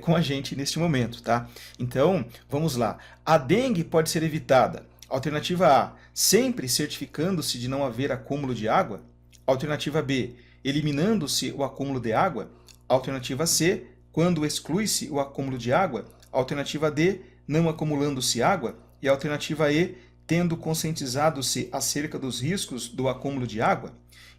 [SPEAKER 1] com a gente neste momento, tá? Então, vamos lá. A dengue pode ser evitada. Alternativa A, sempre certificando-se de não haver acúmulo de água. Alternativa B, eliminando-se o acúmulo de água. Alternativa C, quando exclui-se o acúmulo de água. Alternativa D, não acumulando-se água. E alternativa E, tendo conscientizado-se acerca dos riscos do acúmulo de água.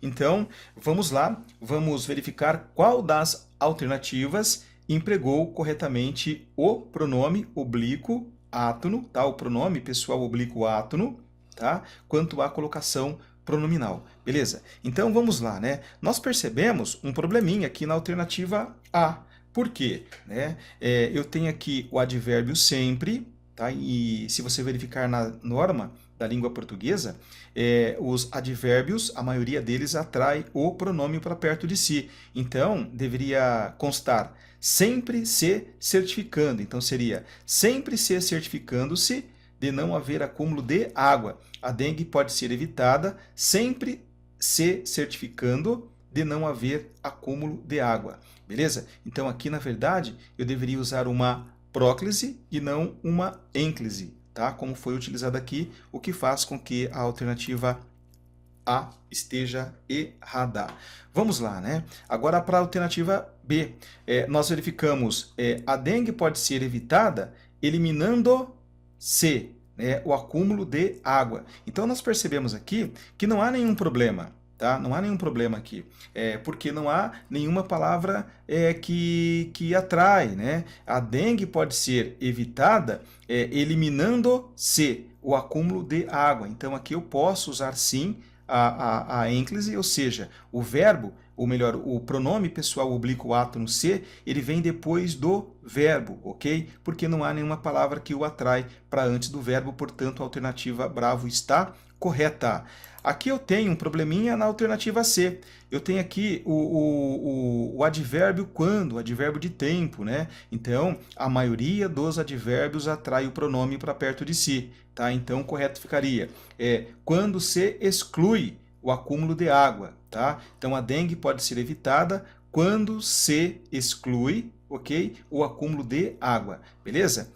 [SPEAKER 1] Então, vamos lá, vamos verificar qual das alternativas empregou corretamente o pronome oblíquo átono, tá? O pronome pessoal oblíquo átono, tá? Quanto à colocação pronominal. Beleza? Então vamos lá, né? Nós percebemos um probleminha aqui na alternativa A. Por quê? Né? Eu tenho aqui o advérbio sempre, tá? E se você verificar na norma da língua portuguesa, os advérbios, a maioria deles atrai o pronome para perto de si. Então, deveria constar sempre se certificando. Então, seria sempre se certificando-se de não haver acúmulo de água. A dengue pode ser evitada sempre se certificando de não haver acúmulo de água. Beleza? Então, aqui, na verdade, eu deveria usar uma próclise e não uma ênclise, tá? Como foi utilizado aqui, o que faz com que a alternativa A esteja errada. Vamos lá, né? Agora para a alternativa B. Nós verificamos a dengue pode ser evitada eliminando-se, né, o acúmulo de água. Então nós percebemos aqui que não há nenhum problema. Tá? Não há nenhum problema aqui, porque não há nenhuma palavra que atrai. Né? A dengue pode ser evitada eliminando-se o acúmulo de água. Então aqui eu posso usar sim a ênclise, ou seja, o verbo ou melhor, o pronome pessoal oblíquo ato no ser, ele vem depois do verbo, ok? Porque não há nenhuma palavra que o atrai para antes do verbo, portanto a alternativa bravo está correta. Aqui eu tenho um probleminha na alternativa C. Eu tenho aqui o advérbio quando, o advérbio de tempo, né? Então, a maioria dos advérbios atrai o pronome para perto de si, tá? Então, o correto ficaria quando se exclui o acúmulo de água, tá? Então, a dengue pode ser evitada quando se exclui, ok? O acúmulo de água, beleza?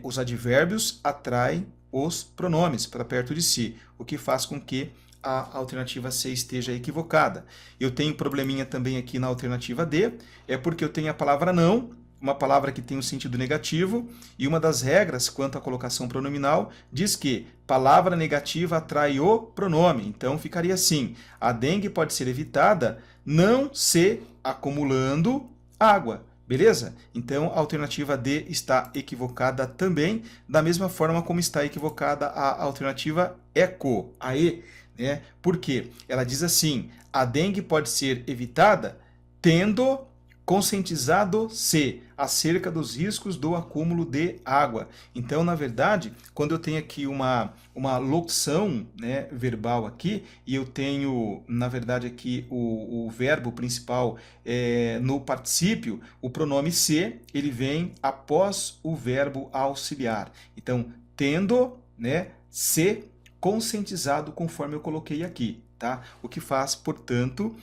[SPEAKER 1] Os advérbios atraem os pronomes para perto de si, o que faz com que a alternativa C esteja equivocada. Eu tenho probleminha também aqui na alternativa D, porque eu tenho a palavra não, uma palavra que tem um sentido negativo, e uma das regras quanto à colocação pronominal diz que palavra negativa atrai o pronome. Então ficaria assim: a dengue pode ser evitada não se acumulando água. Beleza? Então, a alternativa D está equivocada também, da mesma forma como está equivocada a alternativa ECO, a E. Né? Por quê? Ela diz assim: a dengue pode ser evitada tendo conscientizado-se acerca dos riscos do acúmulo de água. Então, na verdade, quando eu tenho aqui uma locução, né, verbal aqui, e eu tenho, na verdade, aqui o verbo principal no particípio, o pronome se, ele vem após o verbo auxiliar. Então, tendo, né, se conscientizado, conforme eu coloquei aqui. Tá? O que faz, portanto,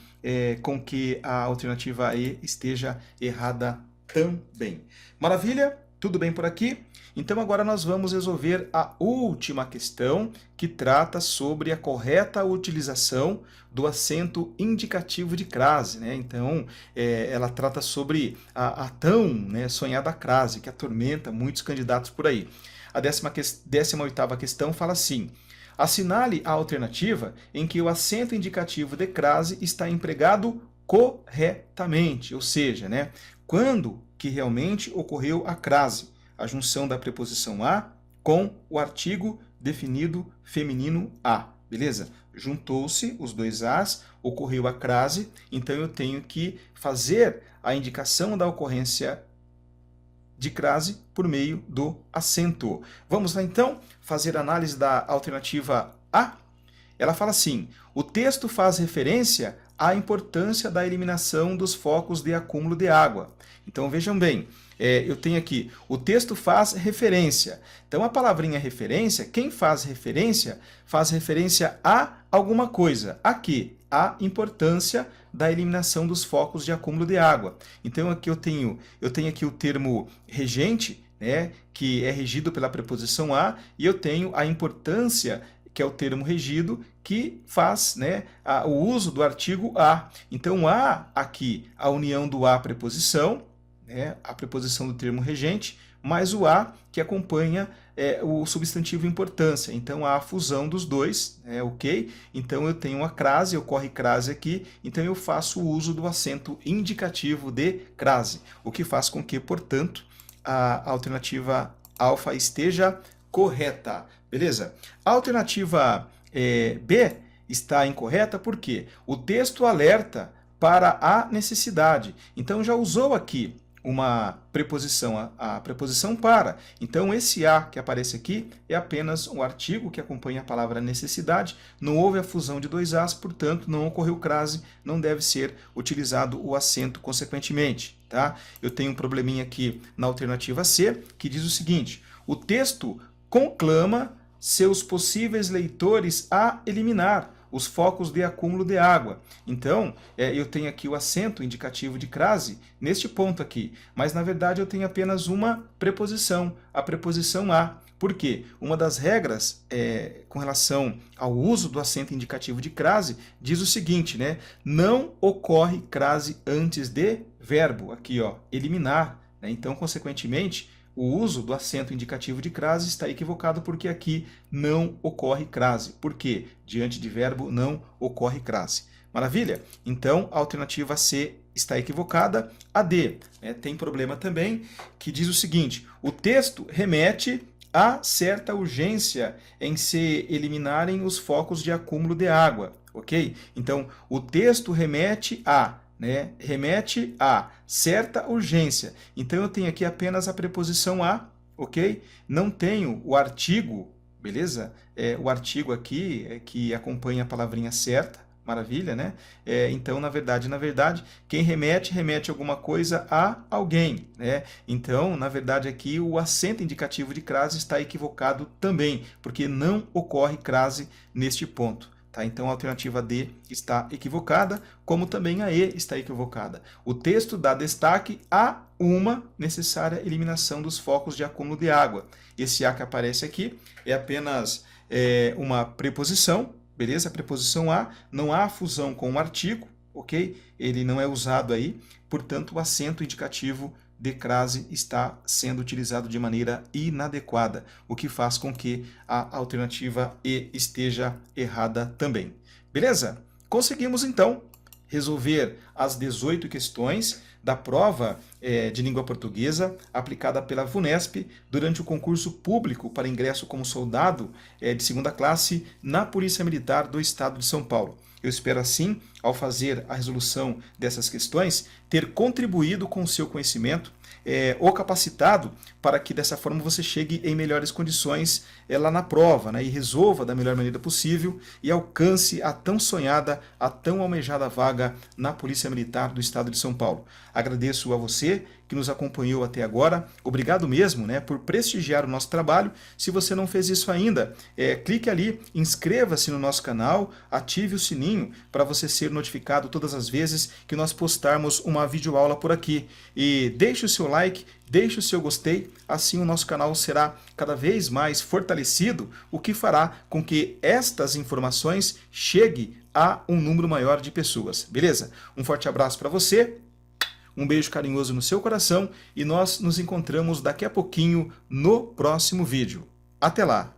[SPEAKER 1] com que a alternativa E esteja errada também. Maravilha? Tudo bem por aqui? Então agora nós vamos resolver a última questão, que trata sobre a correta utilização do acento indicativo de crase. Né? Então, ela trata sobre a tão, né, sonhada crase, que atormenta muitos candidatos por aí. A 18ª questão fala assim: assinale a alternativa em que o acento indicativo de crase está empregado corretamente, ou seja, né, quando que realmente ocorreu a crase, a junção da preposição a com o artigo definido feminino a, beleza? Juntou-se os dois as, ocorreu a crase, então eu tenho que fazer a indicação da ocorrência de crase por meio do acento. Vamos lá então fazer a análise da alternativa A. Ela fala assim: o texto faz referência à importância da eliminação dos focos de acúmulo de água. Então vejam bem, eu tenho aqui, o texto faz referência. Então a palavrinha referência, quem faz referência a alguma coisa. Aqui, a importância da eliminação dos focos de acúmulo de água. Então aqui eu tenho aqui o termo regente, né, que é regido pela preposição a, e eu tenho a importância, que é o termo regido, que faz, né, o uso do artigo a. Então há aqui a união do a preposição, né, a preposição do termo regente, mais o a que acompanha o substantivo importância. Então há a fusão dos dois, ok? Então eu tenho a crase, ocorre crase aqui, então eu faço o uso do acento indicativo de crase, o que faz com que, portanto, a alternativa alfa esteja correta. Beleza? A alternativa B está incorreta porque o texto alerta para a necessidade. Então já usou aqui uma preposição, a preposição para. Então esse a que aparece aqui é apenas um artigo que acompanha a palavra necessidade. Não houve a fusão de dois as, portanto não ocorreu crase, não deve ser utilizado o acento consequentemente. Tá? Eu tenho um probleminha aqui na alternativa C, que diz o seguinte: o texto conclama seus possíveis leitores a eliminar os focos de acúmulo de água. Então, eu tenho aqui o acento indicativo de crase neste ponto aqui, mas na verdade eu tenho apenas uma preposição, a preposição a. Por quê? Uma das regras com relação ao uso do acento indicativo de crase diz o seguinte, né? Não ocorre crase antes de verbo, aqui ó, eliminar. Né? Então, consequentemente, o uso do acento indicativo de crase está equivocado porque aqui não ocorre crase. Por quê? Diante de verbo não ocorre crase. Maravilha? Então, a alternativa C está equivocada. A D tem problema também, que diz o seguinte: o texto remete a certa urgência em se eliminarem os focos de acúmulo de água. Ok? Então, o texto remete a né, remete a certa urgência. Então eu tenho aqui apenas a preposição a, ok? Não tenho o artigo, beleza? O artigo aqui que acompanha a palavrinha certa, maravilha, né? Então, na verdade, quem remete alguma coisa a alguém, né? Então, na verdade, aqui o acento indicativo de crase está equivocado também, porque não ocorre crase neste ponto. Tá? Então, a alternativa D está equivocada, como também a E está equivocada. O texto dá destaque a uma necessária eliminação dos focos de acúmulo de água. Esse A que aparece aqui é apenas uma preposição, beleza? A preposição a, não há fusão com o artigo, ok? Ele não é usado aí, portanto, o acento indicativo de crase está sendo utilizado de maneira inadequada, o que faz com que a alternativa E esteja errada também. Beleza? Conseguimos, então, resolver as 18 questões da prova de língua portuguesa aplicada pela VUNESP durante o concurso público para ingresso como soldado de segunda classe na Polícia Militar do Estado de São Paulo. Eu espero, assim, ao fazer a resolução dessas questões, ter contribuído com o seu conhecimento ou capacitado para que dessa forma você chegue em melhores condições lá na prova, né, e resolva da melhor maneira possível e alcance a tão sonhada, a tão almejada vaga na Polícia Militar do Estado de São Paulo. Agradeço a você que nos acompanhou até agora. Obrigado mesmo, né, por prestigiar o nosso trabalho. Se você não fez isso ainda, clique ali, inscreva-se no nosso canal, ative o sininho para você ser notificado todas as vezes que nós postarmos uma videoaula por aqui. E deixe o seu like, deixe o seu gostei, assim o nosso canal será cada vez mais fortalecido, o que fará com que estas informações cheguem a um número maior de pessoas. Beleza? Um forte abraço para você. Um beijo carinhoso no seu coração e nós nos encontramos daqui a pouquinho no próximo vídeo. Até lá!